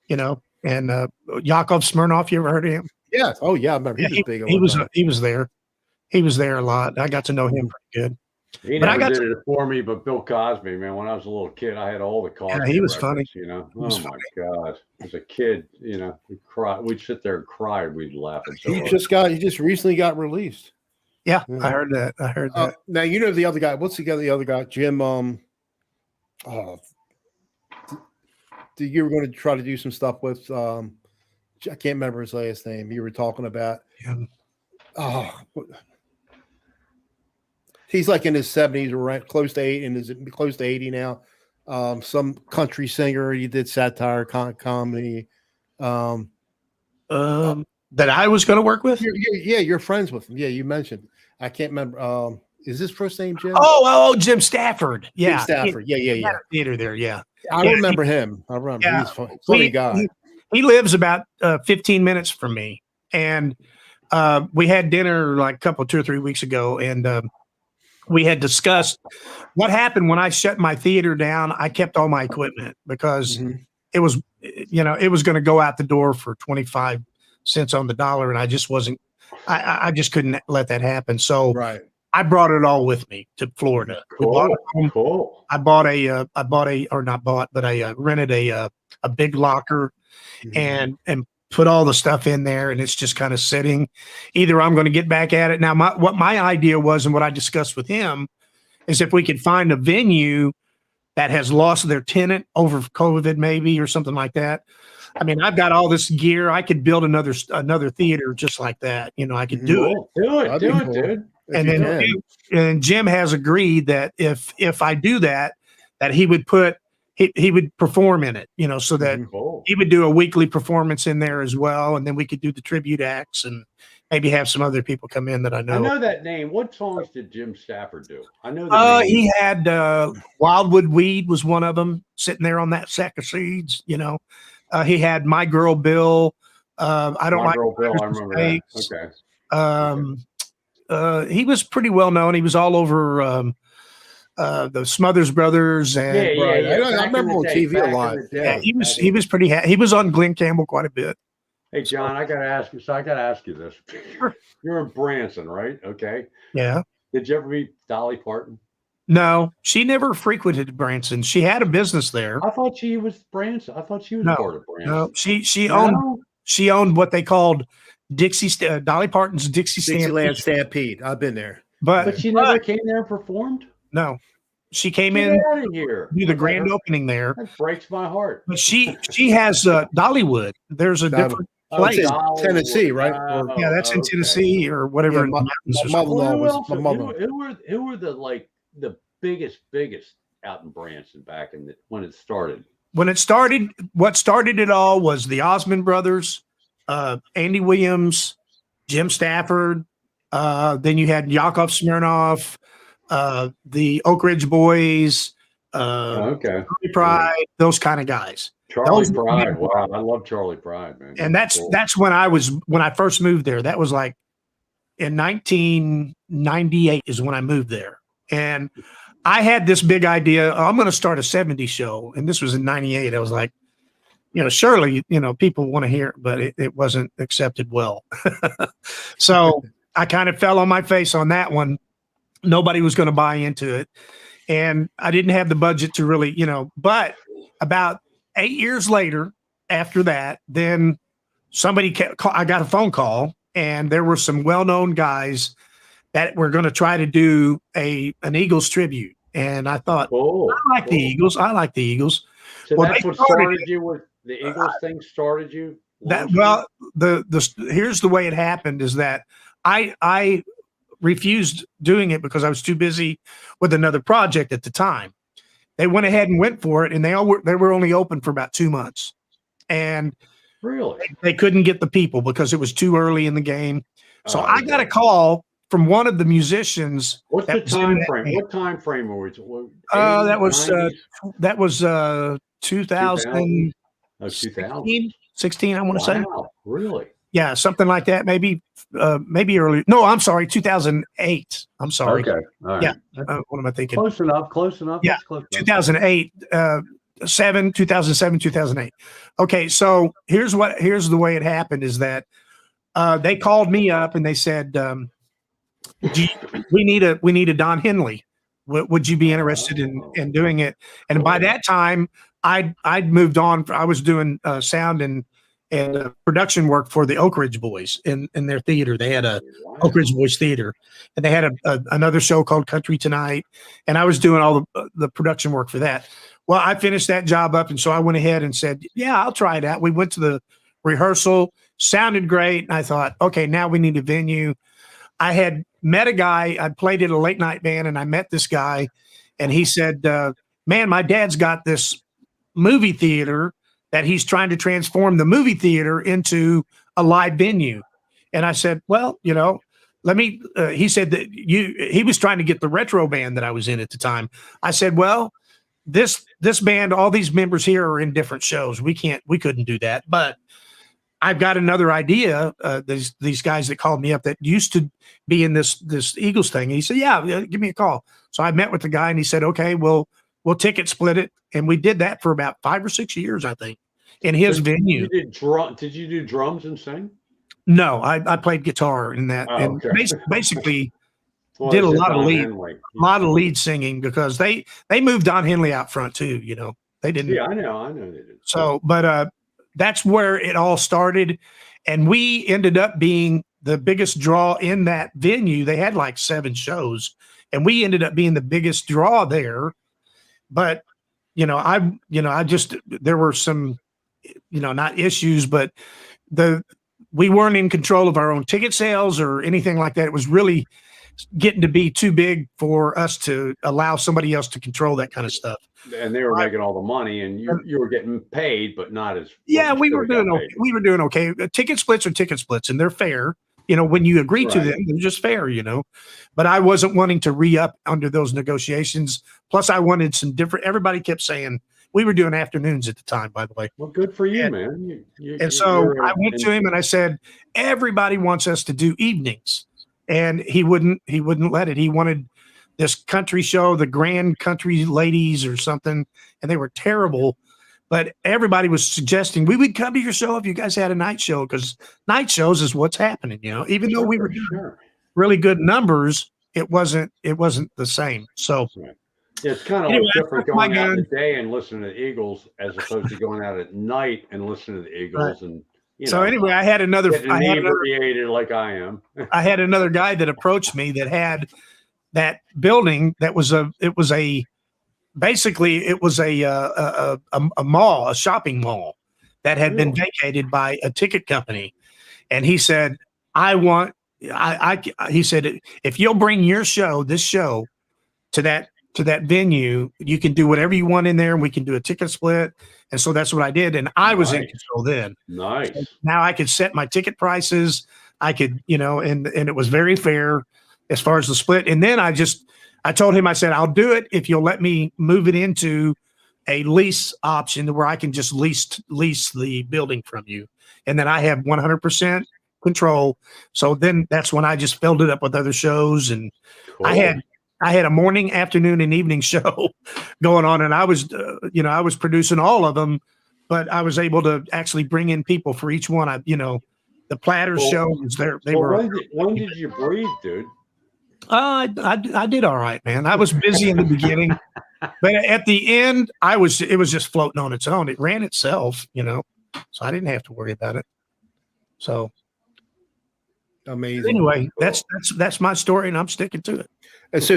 And Yakov Smirnoff, you ever heard of him? Yeah. Oh, yeah. I remember he was big. He was there. He was there a lot. I got to know him pretty good. He never did it for me, but Bill Cosby, man. When I was a little kid, I had all the Cosby. Yeah, he was records, funny. Oh my God! As a kid, we'd cry. We'd sit there and cry. We'd laugh. He just recently got released. Yeah, I heard that. Now the other guy. What's the other guy? Jim. You were going to try to do some stuff with. I can't remember his last name. You were talking about. Yeah. He's like in his 70s or right close to 8 and is close to 80 now. Some country singer. He did satire comedy. That I was going to work with. You're friends with him. Yeah, you mentioned. I can't remember. Is his first name Jim? Oh, Jim Stafford. Yeah, Jim Stafford. Yeah. Theater there. Yeah, I remember him. Yeah. He's a funny guy. He lives about 15 minutes from me, and we had dinner like 2 or 3 weeks ago, and we had discussed what happened when I shut my theater down. I kept all my equipment because it was, it was going to go out the door for 25 cents on the dollar. And I just wasn't, I just couldn't let that happen. So I brought it all with me to Florida. Cool. I rented a big locker and put all the stuff in there, and it's just kind of sitting. Either I'm going to get back at it. Now, what my idea was and what I discussed with him is if we could find a venue that has lost their tenant over COVID maybe or something like that. I mean, I've got all this gear. I could build another theater just like that. I could do it. Do it, dude. And then Jim has agreed that if I do that he would he would perform in it, so that he would do a weekly performance in there as well. And then we could do the tribute acts and maybe have some other people come in that I know. I know that name. What songs did Jim Stafford do? I know that he had Wildwood Weed was one of them, sitting there on that sack of seeds, he had My Girl Bill. I don't My like Girl Bill. I remember that. Okay. He was pretty well known. He was all over the Smothers Brothers, and I remember on TV a lot. Yeah, he was pretty. He was on Glenn Campbell quite a bit. Hey, John, I gotta ask you. So I gotta ask you this. You're in Branson, right? Okay. Yeah. Did you ever meet Dolly Parton? No, she never frequented Branson. She had a business there. I thought she was Branson. I thought she was part of Branson. No, she owned what they called Dolly Parton's Dixieland Stampede. I've been there, but she never came there and performed. No, she came in here. Do the grand opening there. That breaks my heart. But she has Dollywood. There's a different place. Tennessee, right? Yeah, that's in Tennessee or whatever. Yeah, my who were the biggest out in Branson back when it started? When it started, what started it all was the Osmond brothers, Andy Williams, Jim Stafford. Then you had Yakov Smirnoff, the Oak Ridge boys, Okay. Charlie Pride, those kind of guys. Charlie Those- Pride. Wow, I love Charlie Pride, man. And that's Cool. when I first moved there. That was like in 1998 is when I moved there. And I had this big idea. I'm going to start a 70s show. And this was in 98. I was like, surely, people want to hear it, but it wasn't accepted well. So I kind of fell on my face on that one. Nobody was going to buy into it. And I didn't have the budget to really, but about 8 years later, after that, then I got a phone call, and there were some well-known guys that were going to try to do an Eagles tribute. And I thought, I like the Eagles. I like the Eagles. So that's what started you with the Eagles thing. Started you? Here's the way it happened is that I refused doing it because I was too busy with another project at the time. They went ahead and went for it, and they were only open for about 2 months, and really they couldn't get the people because it was too early in the game. So I got a call from one of the musicians. What's the time frame? What time frame were we? That was 2000. 16, I want to say. Really? Yeah, something like that. Maybe earlier. No, I'm sorry, 2008. I'm sorry. Okay. All right. Yeah. What am I thinking? Close enough. Yeah. Close enough. 2008, 2007, 2008. Okay, so here's the way it happened is that they called me up and they said, we need a Don Henley. Would you be interested in doing it? And by that time, I'd moved on. I was doing sound and production work for the Oak Ridge Boys in their theater. They had a Oak Ridge Boys theater, and they had another show called Country Tonight, and I was doing all the production work for that. Well, I finished that job up, and so I went ahead and said, yeah, I'll try it out. We went to the rehearsal, sounded great, and I thought, okay, now we need a venue. I had met a guy. I played at a late night band, and I met this guy, and he said, man, my dad's got this movie theater that he's trying to transform the movie theater into a live venue. And I said, well, let me, he said that he was trying to get the retro band that I was in at the time. I said, well, this band, all these members here are in different shows. We couldn't do that, but I've got another idea. These guys that called me up that used to be in this Eagles thing. And he said, yeah, give me a call. So I met with the guy and he said, okay, we'll ticket split it. And we did that for about 5 or 6 years, I think, in his venue. Did you do drums and sing? No, I played guitar in that. Oh, and okay. basically did a lot of lead singing because they moved Don Henley out front too. They didn't. Yeah, I know they did. So, but that's where it all started. And we ended up being the biggest draw in that venue. They had like 7 shows and we ended up being the biggest draw there. But, I just, there were some, not issues, but we weren't in control of our own ticket sales or anything like that. It was really getting to be too big for us to allow somebody else to control that kind of stuff. And they were making all the money, and you were getting paid, but not as. Yeah, we were doing okay. We were doing okay. Ticket splits are ticket splits, and they're fair. When you agree to them, they're just fair. But I wasn't wanting to re-up under those negotiations. Plus, I wanted some different. Everybody kept saying we were doing afternoons at the time. By the way, well, good for you, man. So I went to him and I said, everybody wants us to do evenings. And he wouldn't let it. He wanted this country show, the Grand Country Ladies or something, and they were terrible. But everybody was suggesting we would come to your show if you guys had a night show, because night shows is what's happening. Even though we were doing really good numbers, it wasn't the same. So yeah, it's kind of different going out in the day and listening to the Eagles as opposed to going out at night and listening to the Eagles and. So anyway, I had another like I am. I had another guy that approached me that had that building that was a mall, a shopping mall that had been vacated by a ticket company. And he said, he said, if you'll bring this show to that venue, you can do whatever you want in there and we can do a ticket split. And so that's what I did. And I was in control then. Nice. So now I could set my ticket prices. I could, and it was very fair as far as the split. And then I I told him, I said, I'll do it if you'll let me move it into a lease option where I can just lease the building from you. And then I have 100% control. So then that's when I just filled it up with other shows. And Cool. I had a morning, afternoon, and evening show going on, and I was, I was producing all of them, but I was able to actually bring in people for each one. The Platters show was there. They were. When did you breathe, dude? I did all right, man. I was busy in the beginning, but at the end, it was just floating on its own. It ran itself, so I didn't have to worry about it. So amazing. Anyway, that's my story, and I'm sticking to it. And so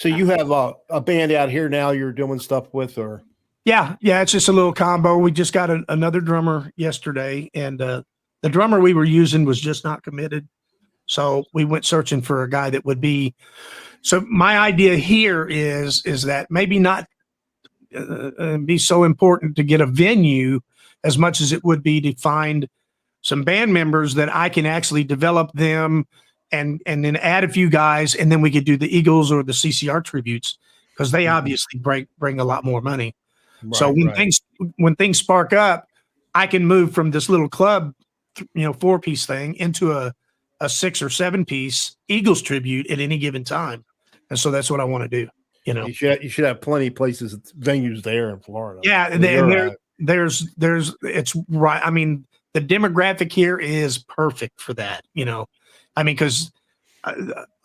you have a band out here now you're doing stuff with, or? Yeah, it's just a little combo. We just got another drummer yesterday, and the drummer we were using was just not committed. So we went searching for a guy that would be. So my idea here is that maybe not be so important to get a venue as much as it would be to find some band members that I can actually develop them and then add a few guys, and then we could do the Eagles or the CCR tributes because they obviously bring a lot more money. Right, so when things spark up, I can move from this little club, 4-piece thing into a 6 or 7-piece Eagles tribute at any given time, and so that's what I want to do. You should have plenty of places, venues there in Florida. Yeah, and there's it's right. I mean, the demographic here is perfect for that. Because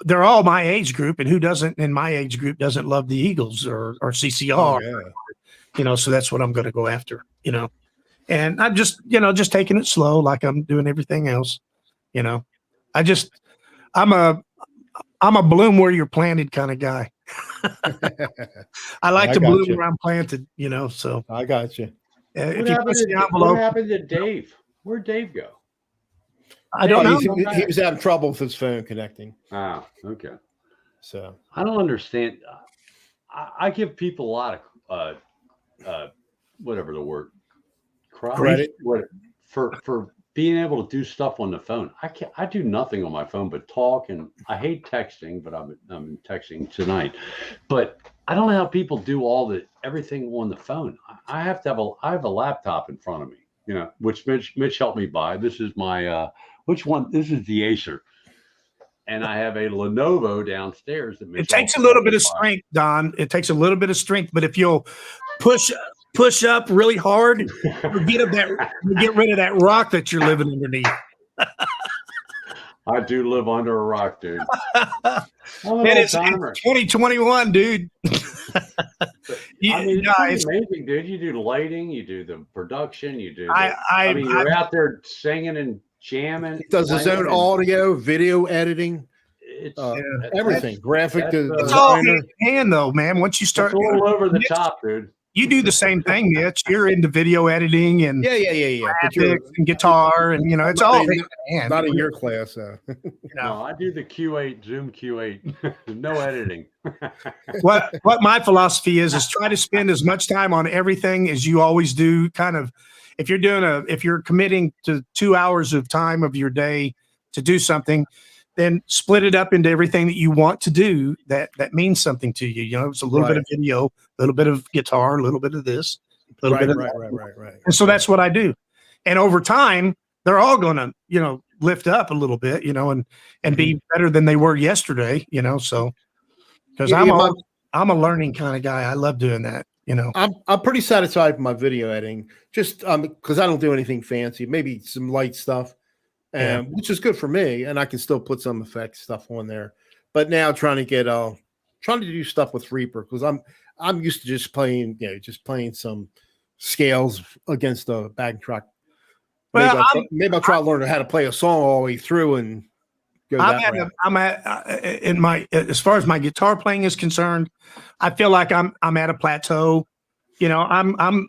they're all my age group, and who doesn't in my age group doesn't love the Eagles or CCR? Oh, yeah. So that's what I'm going to go after. And I'm just taking it slow, like I'm doing everything else. I'm a bloom where you're planted kind of guy. I like to bloom where I'm planted. So I got you. What happened to Dave? Where'd Dave go? I don't know. He was having trouble with his phone connecting. Ah, okay. So I don't understand. I give people a lot of whatever the word, credit for being able to do stuff on the phone. I do nothing on my phone but talk, and I hate texting, but I'm texting tonight. But I don't know how people do everything on the phone. I have a laptop in front of me, which Mitch helped me buy. This is my which one? This is the Acer, and I have a Lenovo downstairs. It takes a little bit of strength, Don. It takes a little bit of strength, but if you'll push up really hard, you'll get rid of that rock that you're living underneath. I do live under a rock, dude. It's 2021, dude. It's amazing, dude. You do the lighting, you do the production, you do. You're out there singing and jamming. He does his own audio, video editing. It's everything, graphic designer. It's all hand though, man. Once you start, it's all over the top, dude. You do the same thing, Mitch. You're into video editing and graphics and guitar, and it's all not in your class. No, I do the Q8, Zoom Q8, no editing. What my philosophy is try to spend as much time on everything as you always do. Kind of, if you're committing to 2 hours of time of your day to do something, then split it up into everything that you want to do that means something to you. It's a little bit of video, a little bit of guitar, a little bit of this, a little bit of that. Right. And so that's what I do. And over time, they're all going to, lift up a little bit, and be better than they were yesterday, so because I'm a learning kind of guy. I love doing that, I'm pretty satisfied with my video editing, just because I don't do anything fancy, maybe some light stuff. Which is good for me, and I can still put some effects stuff on there. But now trying to do stuff with Reaper, because I'm used to just playing some scales against a backtrack. Well, maybe I'll try to learn how to play a song all the way through and go that route. I'm at in my as far as my guitar playing is concerned, I feel like I'm at a plateau. I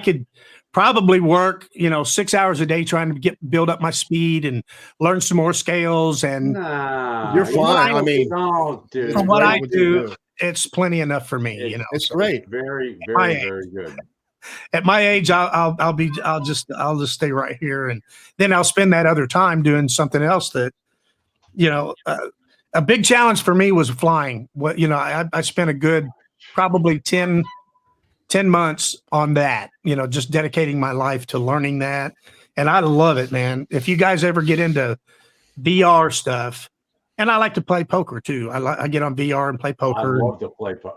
could probably work, 6 hours a day trying to build up my speed and learn some more scales. And you're fine. Dude, from what I do, it's plenty enough for me. It's great. Very, very, very good. At my age, I'll just stay right here, and then I'll spend that other time doing something else that, a big challenge for me was flying. What, I spent a good probably 10 months on that, just dedicating my life to learning that. And I love it, man. If you guys ever get into VR stuff, and I like to play poker too. I get on VR and play poker. I love to play. But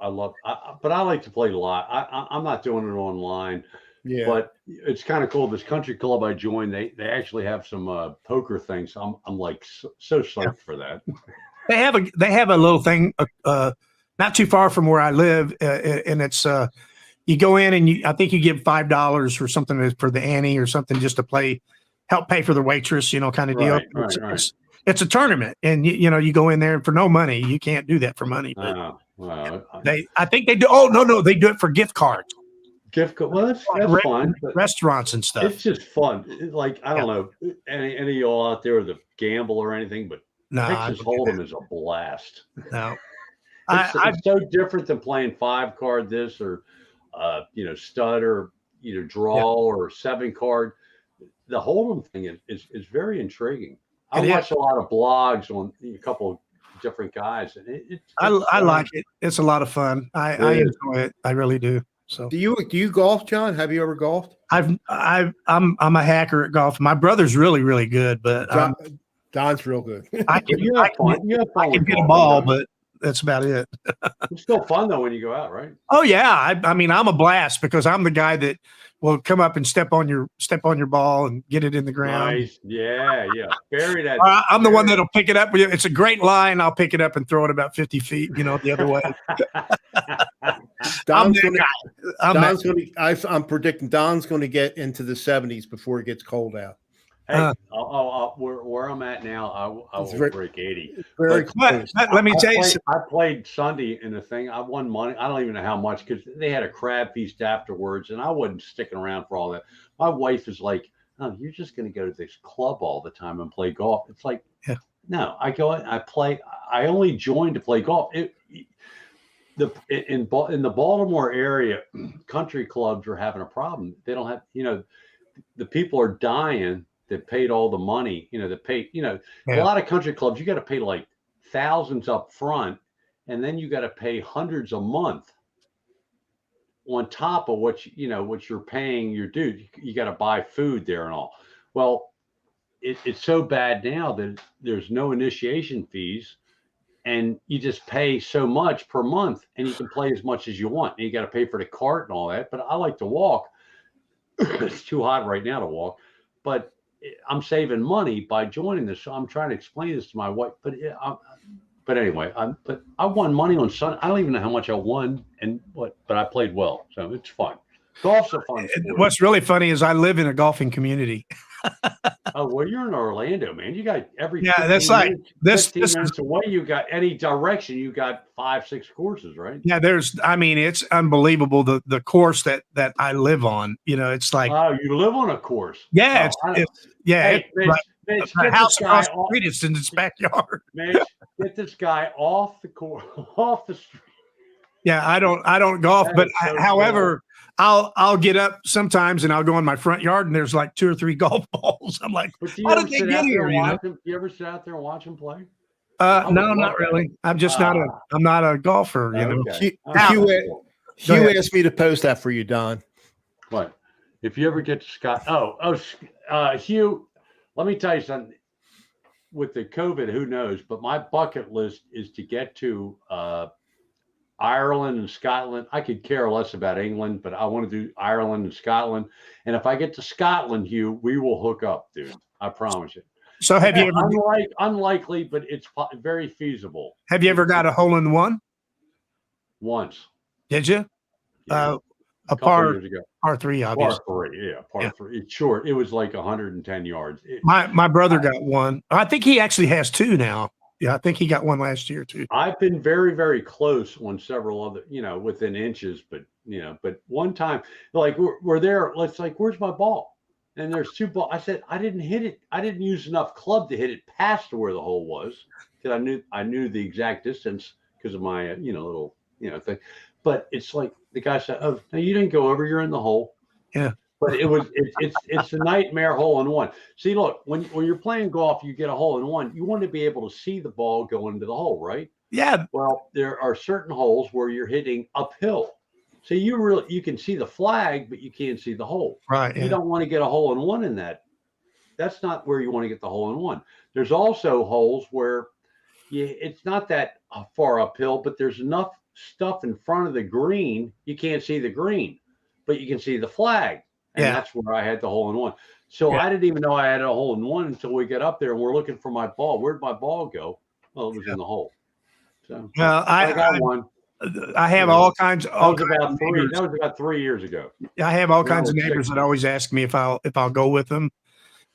I like to play live. I'm not doing it online. Yeah. But it's kind of cool. This country club I joined, they actually have some poker things. I'm like so psyched for that. They have a little thing not too far from where I live, and it's you go in and I think you give $5 or something for the ante or something just to help pay for the waitress, kind of deal. Right. It's a tournament, and you go in there for no money. You can't do that for money. But I think they do. Oh no, they do it for gift cards. Well, that's fun. Restaurants and stuff. It's just fun. Like, I don't know, any of y'all out there that gamble or anything, but Texas Hold'em is a blast. No, it's so different than playing 5-card this or stud or draw or 7-card. The Hold'em thing is very intriguing. I watch a lot of blogs on a couple of different guys, and I like it. It's a lot of fun. I enjoy it. I really do. So do you golf, John? Have you ever golfed? I'm a hacker at golf. My brother's really, really good, but Don's real good. I can get a ball, but that's about it. It's still fun though when you go out, right? Oh yeah, I mean I'm a blast because I'm the guy that will come up and step on your ball and get it in the ground. Nice, yeah. Bury that. I'm the one that'll pick it up. It's a great line. I'll pick it up and throw it about 50 feet, the other way. I'm predicting Don's going to get into the 70s before it gets cold out. Hey, where I'm at now, I will break 80. Very close. Let me tell you, I played Sunday in the thing. I won money. I don't even know how much because they had a crab feast afterwards, and I wasn't sticking around for all that. My wife is like, "No, you're just going to go to this club all the time and play golf." It's like, no, I go and I play. I only joined to play golf. In the Baltimore area, country clubs are having a problem. They don't have, the people are dying. That paid all the money, that paid, a lot of country clubs, you got to pay like thousands up front, and then you got to pay hundreds a month on top of what you're paying your dude. You got to buy food there and all. Well, it's so bad now that there's no initiation fees, and you just pay so much per month, and you can play as much as you want. And you got to pay for the cart and all that. But I like to walk. It's too hot right now to walk, but I'm saving money by joining this. So I'm trying to explain this to my wife, but anyway, I won money on Sunday. I don't even know how much I won but I played well. So it's fun. Golf's a fun sport. What's really funny is I live in a golfing community. Oh, well, you're in Orlando, man. You got every that's like this 15 minutes away. You got any direction. You got 5-6 courses, right? Yeah, it's unbelievable the course that I live on. It's like, oh, you live on a course. Yeah, Mitch, the house across the street. It's in its backyard. Mitch, get this guy off the course, off the street. Yeah, I don't golf, but however, I'll get up sometimes and I'll go in my front yard and there's like 2 or 3 golf balls. I'm like, how did they get here? Do you ever sit out there and watch them play? No, not really. I'm just I'm not a golfer. Okay. Hugh asked me to post that for you, Don. What? If you ever get to Scott? Hugh, let me tell you something. With the COVID, who knows? But my bucket list is to get to Ireland and Scotland. I could care less about England, but I want to do Ireland and Scotland. And if I get to Scotland, Hugh, we will hook up, dude. I promise you. So have you ever? Unlikely, but it's very feasible. Have you ever got a hole in one? Once. Did you? Yeah. A par 3, obviously. Par 3, par 3. It's short. It was like 110 yards. My brother got one. I think he actually has 2 now. Yeah, I think he got one last year too. I've been very, very close on several other, within inches, but one time, like we're there, it's like, where's my ball? And there's 2 balls. I said, I didn't hit it. I didn't use enough club to hit it past where the hole was because I knew the exact distance because of my, little, thing. But it's like the guy said, oh, no, you didn't go over. You're in the hole. Yeah. But it's a nightmare hole in one. See, look, when you're playing golf, you get a hole in one. You want to be able to see the ball go into the hole, right? Yeah. Well, there are certain holes where you're hitting uphill, so you can see the flag, but you can't see the hole. Right. You Yeah. don't want to get a hole in one in that. That's not where you want to get the hole in one. There's also holes where it's not that far uphill, but there's enough stuff in front of the green. You can't see the green, but you can see the flag. And Yeah. that's where I had the hole in one. So Yeah. I didn't even know I had a hole in one until we get up there and we're looking for my ball. Where'd my ball go? Well, it was in the hole. So Well, I got one. I have Yeah. all kinds. All That was kinds about of three. neighbors. That was about 3 years ago. I have all When I kinds of was neighbors 6. that always ask me if I'll go with them,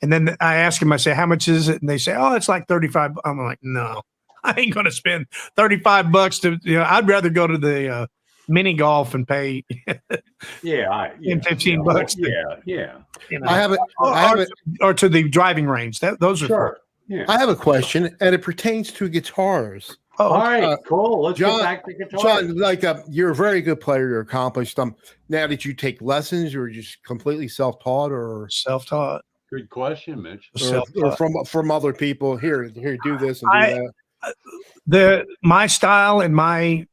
and then I ask them. I say, "How much is it?" And they say, "Oh, it's like 35." I'm like, "No, I ain't going to spend $35 to. I'd rather go to the mini golf and pay Yeah, $15. Yeah. I have it. Or to the driving range. Those are Sure. Yeah. I have a question, and it pertains to guitars. Oh, All right, Uh, cool. Let's John- get back to guitar. John, like you're a very good player. You're accomplished. Now, did you take lessons, or just completely self-taught, or self-taught. Good question, Mitch. or from other people? Here, do this and do that. My style and my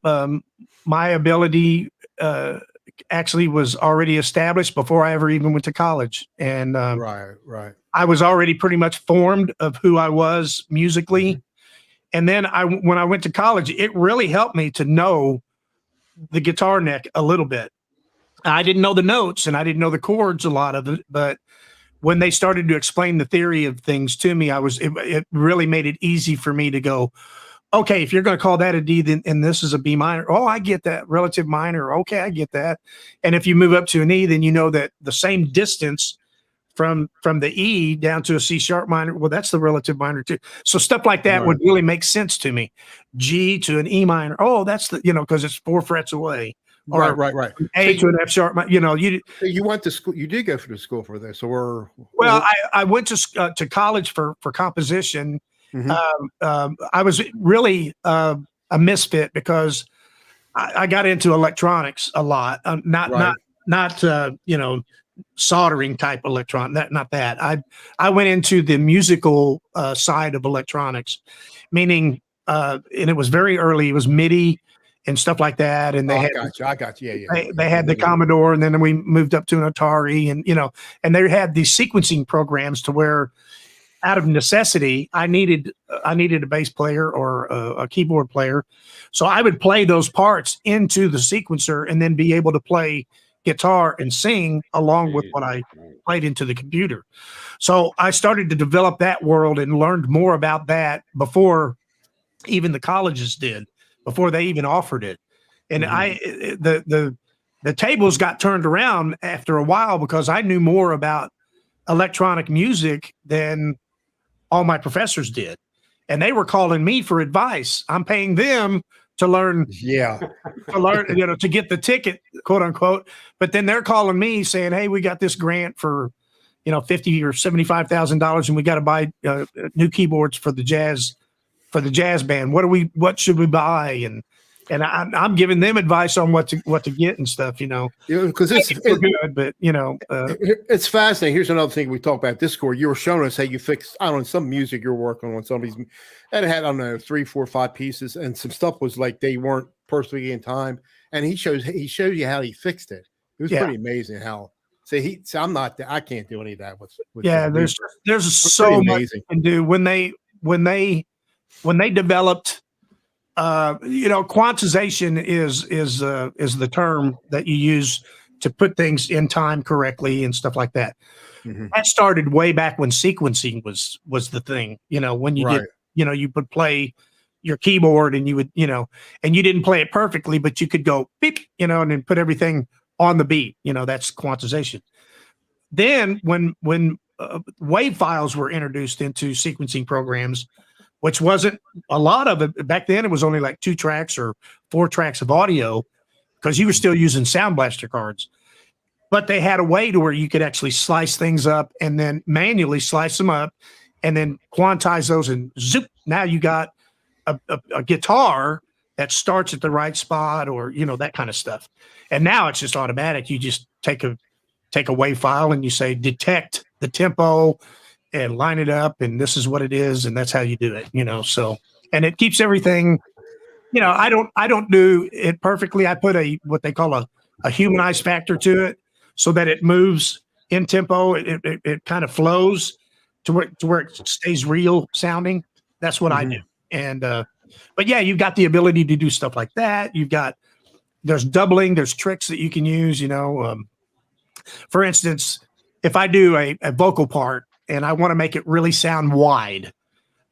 ability actually was already established before I ever even went to college, and Right. I was already pretty much formed of who I was musically. And then when I went to college, it really helped me to know the guitar neck a little bit. I didn't know the notes and I didn't know the chords, a lot of it, but when they started to explain the theory of things to me, it really made it easy for me to go, okay, if you're going to call that a D, then and this is a B minor. Oh, I get that. Relative minor. Okay, I get that. And if you move up to an E, then you know that the same distance from the E down to a C sharp minor, well, that's the relative minor too. So stuff like that would really make sense to me. G to an E minor. Oh, that's because it's 4 frets away. Or Right. A to an F sharp. You went to school. You did go to school for this, or I went to college for composition. Mhm. I was really a misfit because I got into electronics a lot. Not soldering type not that. I went into the musical side of electronics, meaning and it was very early. It was MIDI and stuff like that, and I got you. Yeah. They had the Commodore, and then we moved up to an Atari, and they had these sequencing programs to where, out of necessity, I needed a bass player or a keyboard player, so I would play those parts into the sequencer and then be able to play guitar and sing along with what I played into the computer. So I started to develop that world and learned more about that before even the colleges did, before they even offered it. And the tables got turned around after a while because I knew more about electronic music than all my professors did. And they were calling me for advice. I'm paying them to learn, to get the ticket, quote unquote. But then they're calling me saying, "Hey, we got this grant for, $50,000 or $75,000, and we got to buy new keyboards for the jazz band. What should we buy?" And I'm giving them advice on what to get and stuff, because it's good, but it's fascinating. Here's another thing we talked about Discord. You were showing us how you fixed, I don't know, some music you're working on somebody's, and it had, I don't know, 3, 4, 5 pieces, and some stuff was like they weren't perfectly in time. And he shows you how he fixed it. It was pretty amazing how. I'm not. I can't do any of that. With there's so much you can do when they developed. Quantization is the term that you use to put things in time correctly and stuff like that. That started way back when sequencing was the thing. When you did, you would play your keyboard and you would, and you didn't play it perfectly, but you could go beep, and then put everything on the beat. That's quantization. Then when wave files were introduced into sequencing programs, which wasn't a lot of it back then, it was only like 2 tracks or 4 tracks of audio because you were still using Sound Blaster cards. But they had a way to where you could actually slice things up and then manually slice them up and then quantize those, and zoop, now you got a guitar that starts at the right spot, or that kind of stuff. And now it's just automatic. You just take a take a WAV file and you say detect the tempo and line it up, and this is what it is, and that's how you do it. So and it keeps everything. I don't do it perfectly. I put what they call a humanized factor to it, so that it moves in tempo. It kind of flows to where it stays real sounding. That's what I do. And but yeah, you've got the ability to do stuff like that. There's doubling, there's tricks that you can use. For instance, if I do a vocal part and I want to make it really sound wide,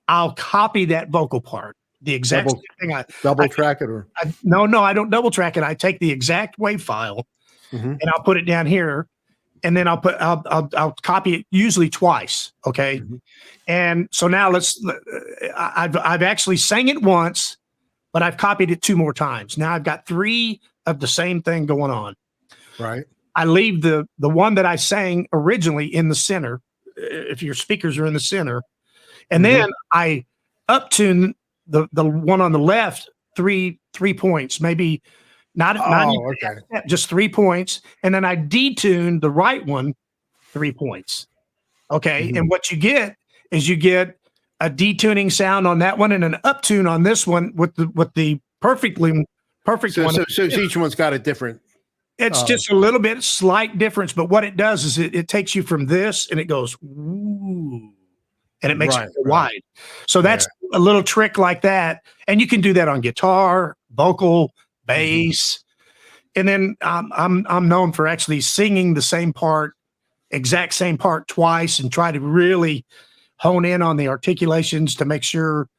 I'll copy that vocal part. The exact same thing. Double track it, or no, I don't double track it. I take the exact WAV file and I'll put it down here, and then I'll copy it usually twice. Okay, and so now I've actually sang it once, but I've copied it 2 more times. Now I've got 3 of the same thing going on. Right. I leave the one that I sang originally in the center, if your speakers are in the center, and then I uptune the one on the left 3 points, maybe not even just 3 points, and then I detune the right one 3 points. Okay, and what you get is a detuning sound on that one and an uptune on this one with the perfect one. So each one's got a different. It's just a little bit slight difference, but what it does is it takes you from this and it goes woo, and it makes it go wide. So that's a little trick like that, and you can do that on guitar, vocal, bass, and then I'm known for actually singing the exact same part twice, and try to really hone in on the articulations to make sure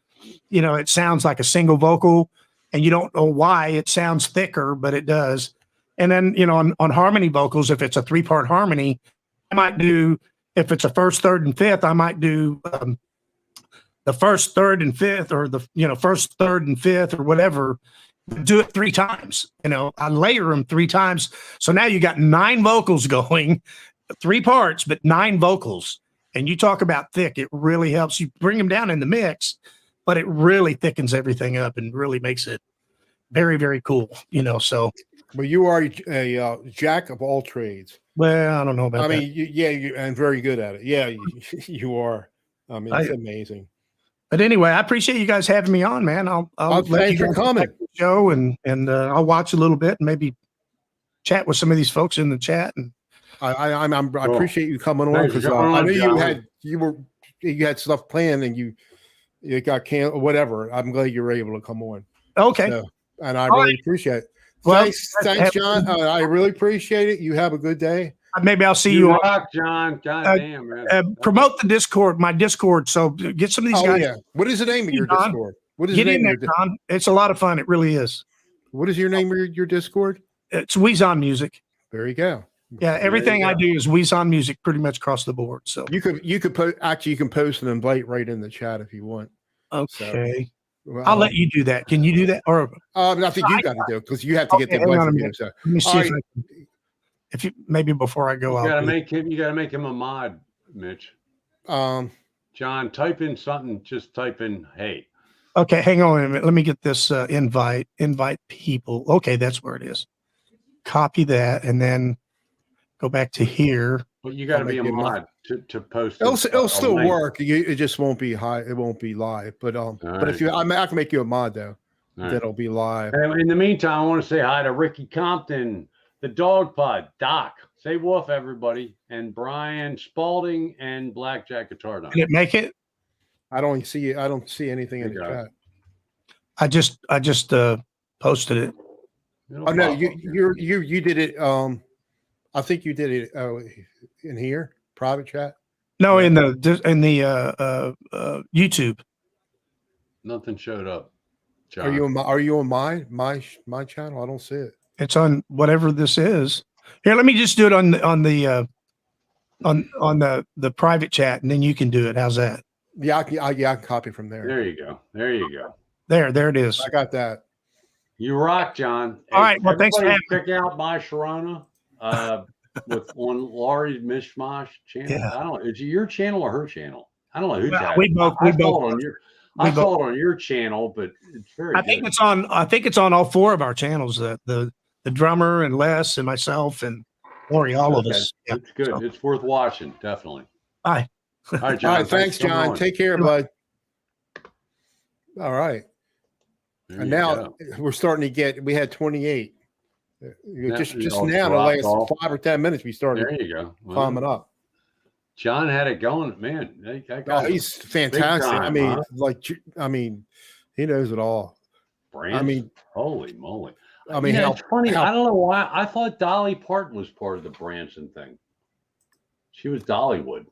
it sounds like a single vocal, and you don't know why it sounds thicker, but it does. And then, on harmony vocals, if it's a 3-part harmony, I might do, if it's a first, third, and fifth, I might do the first, third, and fifth, or the, first, third, and fifth, or whatever. Do it 3 times. I layer them 3 times. So now you got 9 vocals going, 3 parts, but 9 vocals. And you talk about thick, it really helps you bring them down in the mix, but it really thickens everything up and really makes it very, very cool, so. Well, you are a jack of all trades. Well, I don't know about that. I mean, you and very good at it. Yeah, you are. I mean, it's amazing. But anyway, I appreciate you guys having me on, man. I'll let you for coming. Show and I'll watch a little bit and maybe chat with some of these folks in the chat. And I appreciate you coming on, because I knew you had stuff planned and you got canceled or whatever. I'm glad you were able to come on. Okay, and I really appreciate it. Well, thanks, John. I really appreciate it. You have a good day. Maybe I'll see you rock, John. God damn, man. Promote the Discord, my Discord. So get some of these guys. Yeah. What is the name of your Discord? Get in there, John. It's a lot of fun. It really is. What is your name of your Discord? It's Weezon Music. There you go. Yeah, everything I do is Weezon Music, pretty much across the board. So you could post an invite right in the chat if you want. Okay. So, well, I'll let you do that. Can you do that? Or I think you got to do it, because you have to get the invite from you. So let me see if you maybe before I go out. You gotta make him a mod, Mitch. John, type in something, just type in hey. Okay, hang on a minute. Let me get this invite people. Okay, that's where it is. Copy that and then go back to here. But you got to be a mod to post. It'll still work. It just won't be high. It won't be live. But if I can make you a mod though, that'll be live. And in the meantime, I want to say hi to Ricky Compton, the Dog Pod, Doc. Say woof, everybody, and Brian Spalding and Blackjack Guitar. Did it make it? I don't see anything in the chat. I just posted it. Oh no, you did it. I think you did it in here, private chat. No, in the YouTube. Nothing showed up. John. Are you on my channel? I don't see it. It's on whatever this is. Here, let me just do it on the private chat, and then you can do it. How's that? Yeah, I can copy from there. There you go. There it is. I got that. You rock, John. All right. Well, thanks for having me. Check out my Sharona on Laurie's Mishmash channel. Yeah. I don't know. Is it your channel or her channel? I don't know who. Well, we both. I saw it on your channel, but it's very. I think it's on all 4 of our channels. The drummer and Les and myself, and Lori, all of Okay, us. Yeah. it's good. So, It's worth watching, definitely. bye. All right, All John. right, thanks, for coming John. on. Take care, bud. All right, There and you now go. we're starting to get. We had 28. Just you just know, now, in the dropped last off. 5 or 10 minutes, we started There you go. Well, climbing up. John had it going, man. That Oh, guy's he's fantastic. time, I mean, huh? he knows it all. Branson. I mean, holy moly. how it's funny. how I don't know why. I thought Dolly Parton was part of the Branson thing. She was Dollywood.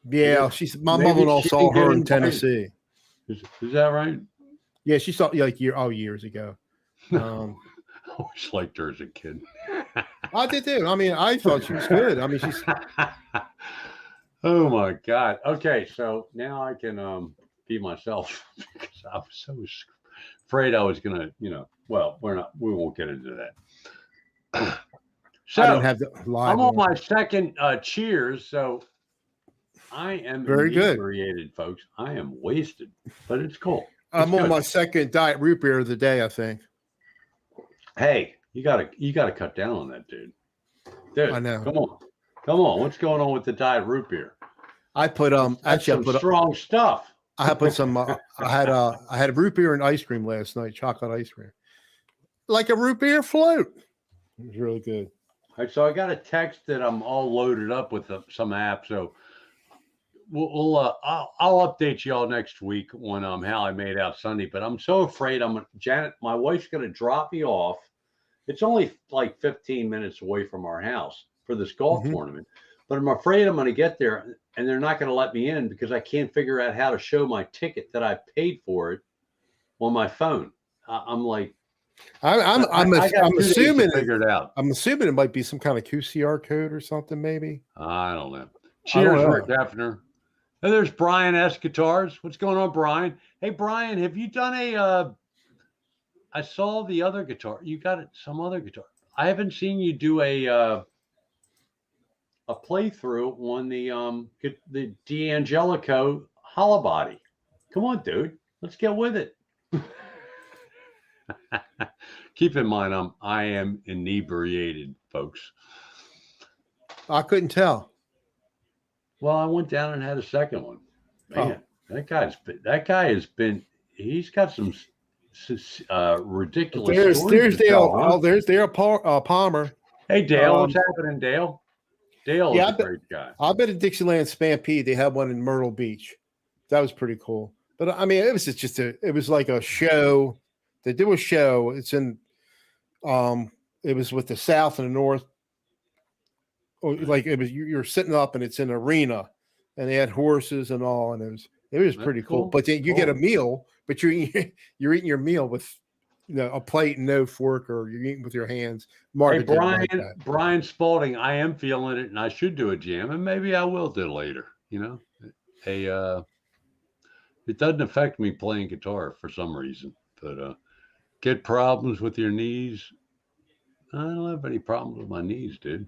yeah, my maybe mother-in-law she saw didn't get her in invited. Tennessee. Is that right? Yeah, she saw like years ago. I always liked her as a kid. I did too. I mean, I thought she was good. I mean, she's Oh my God. Okay, so now I can be myself because I was so afraid I was gonna, well, we won't get into that. So I didn't have the live. I'm on my second cheers, so I am Very good. inebriated, folks. I am wasted, but it's cool. I'm on my second diet root beer of the day, I think. Hey, you gotta cut down on that, dude. Dude, I know. Come on. What's going on with the diet root beer? I put That's some strong stuff. I put some. I had a root beer and ice cream last night, chocolate ice cream, like a root beer float. It was really good. All right, so I got a text that I'm all loaded up with some app. So I'll update y'all next week on how I made out Sunday. But I'm so afraid Janet, my wife's gonna drop me off. It's only like 15 minutes away from our house for this golf tournament. But I'm afraid I'm going to get there and they're not going to let me in because I can't figure out how to show my ticket that I paid for it on my phone. I'm like, I'm assuming figured out. I'm assuming it might be some kind of QCR code or something, maybe. I don't know. Cheers, Rick Hefner. Hey, there's Brian S. Guitars. What's going on, Brian? Hey, Brian, have you done I saw the other guitar. You got some other guitar. I haven't seen you do a playthrough on the D'Angelico hollow body. Come on, dude. Let's get with it. Keep in mind, I am inebriated, folks. I couldn't tell. Well, I went down and had a second one. Man, that guy has been. He's got some ridiculous. There's Dale. Huh? Oh, there's Dale Palmer. Hey, Dale, what's happening, Dale? Dale is a great guy. I've been at Dixieland Stampede. They had one in Myrtle Beach. That was pretty cool. But I mean, it was like a show. They do a show. It's in, it was with the South and the North. Like you're sitting up and it's an arena, and they had horses and all, and it was pretty cool. But then you get a meal, but you're eating your meal with a plate and no fork, or you're eating with your hands. Hey, Brian Spalding, I am feeling it, and I should do a jam, and maybe I will do later. It doesn't affect me playing guitar for some reason, but get problems with your knees. I don't have any problems with my knees, dude.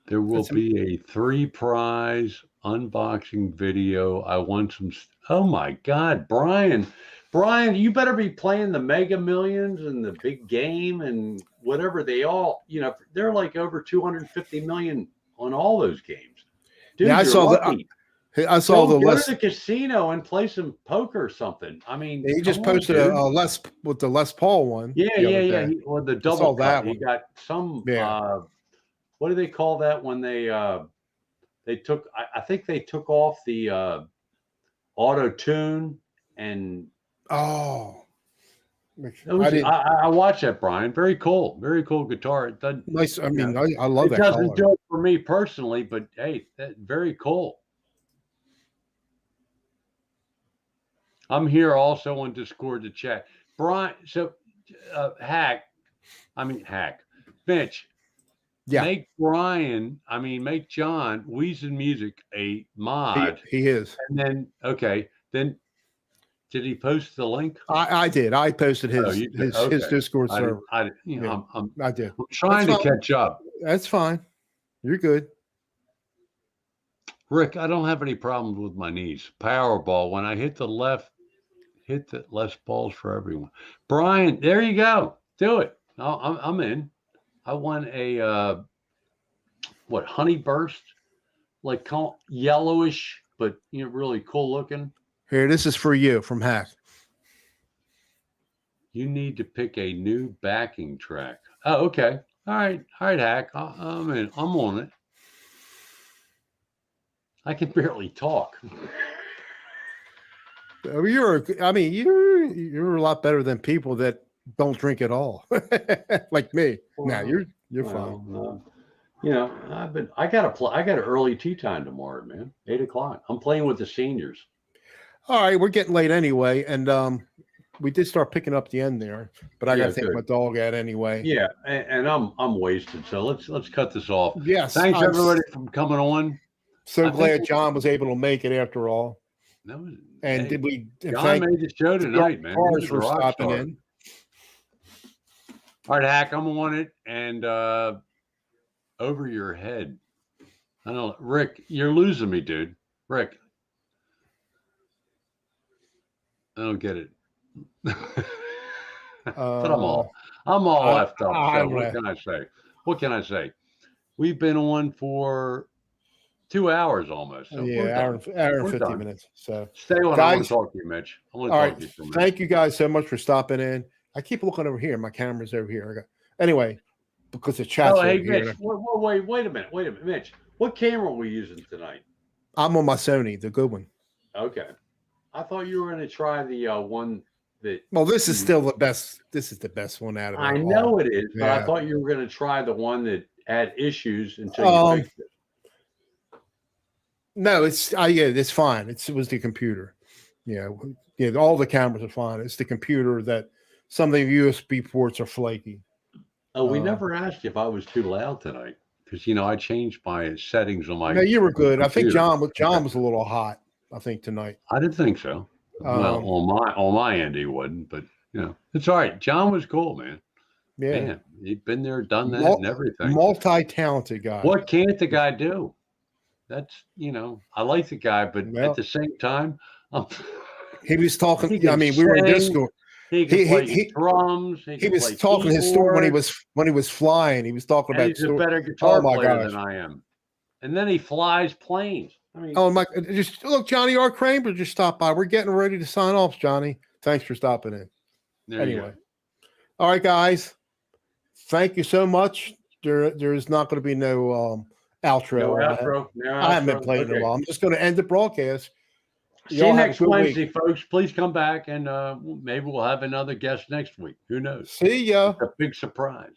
There will be a 3-prize unboxing video. I want some. Oh my God, Brian, you better be playing the Mega Millions and the big game and whatever they all. They're like over 250 million on all those games. Dude, yeah, I saw go to the casino and play some poker or something. I mean, he just posted a the Les Paul one. Yeah. The double cut. He got some. Yeah. What do they call that when they took? I think they took off the auto tune and. Oh. I watched that, Brian. Very cool guitar. It doesn't. Nice. I mean, I love that. It doesn't do it for me personally, but hey, that's very cool. I'm here also on Discord to chat. Brian, so Mitch. Yeah. Make John Weezen Music a mod. He is. And then did he post the link? I did. I posted his Discord server. I did. I'm trying to catch up. That's fine. You're good. Rick, I don't have any problems with my knees. Powerball, when I hit the left, hit the less balls for everyone. Brian, there you go. Do it. I'm in. I won a what, honey burst, like yellowish, but really cool looking. Here, this is for you from Hack. You need to pick a new backing track. Oh, okay. All right, Hack. I'm in. I'm on it. I can barely talk. You're a lot better than people that don't drink at all, like me. Now you're fine. I got an early tea time tomorrow, man. 8:00. I'm playing with the seniors. All right, we're getting late anyway, and we did start picking up the end there, but I gotta take my dog out anyway. Yeah, and I'm wasted, so let's cut this off. Yes, thanks everybody for coming on. So glad John was able to make it after all. John made the show tonight, man. Cars for stopping in. All right, Hack, I'm on it, and over your head. I don't know, Rick, you're losing me, dude. Rick, I don't get it. But I'm all left up. So what can I say? We've been on for 2 hours almost. So hour and 50 minutes. So stay on. I want to talk to you, Mitch. I want to talk to you for a minute. Thank you guys so much for stopping in. I keep looking over here. My camera's over here. Anyway, because the chat's over here. Mitch, wait a minute, Mitch. What camera are we using tonight? I'm on my Sony, the good one. Okay. I thought you were going to try the one that. Well, this is still the best. This is the best one out of it. I know it is, but I thought you were going to try the one that had issues until you fixed it. No, it's it's fine. It was the computer. All the cameras are fine. It's the computer that some of the USB ports are flaky. Oh, we never asked you if I was too loud tonight because I changed my settings on my. No, you were good. Computer. I think John was a little hot. I think tonight. I didn't think so. Well, on my end he wasn't, but it's all right. John was cool, man. Yeah, man, he'd been there, done that, and everything. Multi-talented guy. What can't the guy do? That's I like the guy, but at the same time, he was talking. We were in Discord. He can play drums. He was talking his story when he was flying. He was talking about. He's a better guitar player than I am. And then he flies planes. Just look, Johnny R. Kramer just stopped by. We're getting ready to sign off, Johnny. Thanks for stopping in. Anyway, all right, guys. Thank you so much. There's not going to be no outro. I haven't been playing in a while. I'm just going to end the broadcast. See you next Wednesday, folks. Please come back, and maybe we'll have another guest next week. Who knows? See ya. It's a big surprise.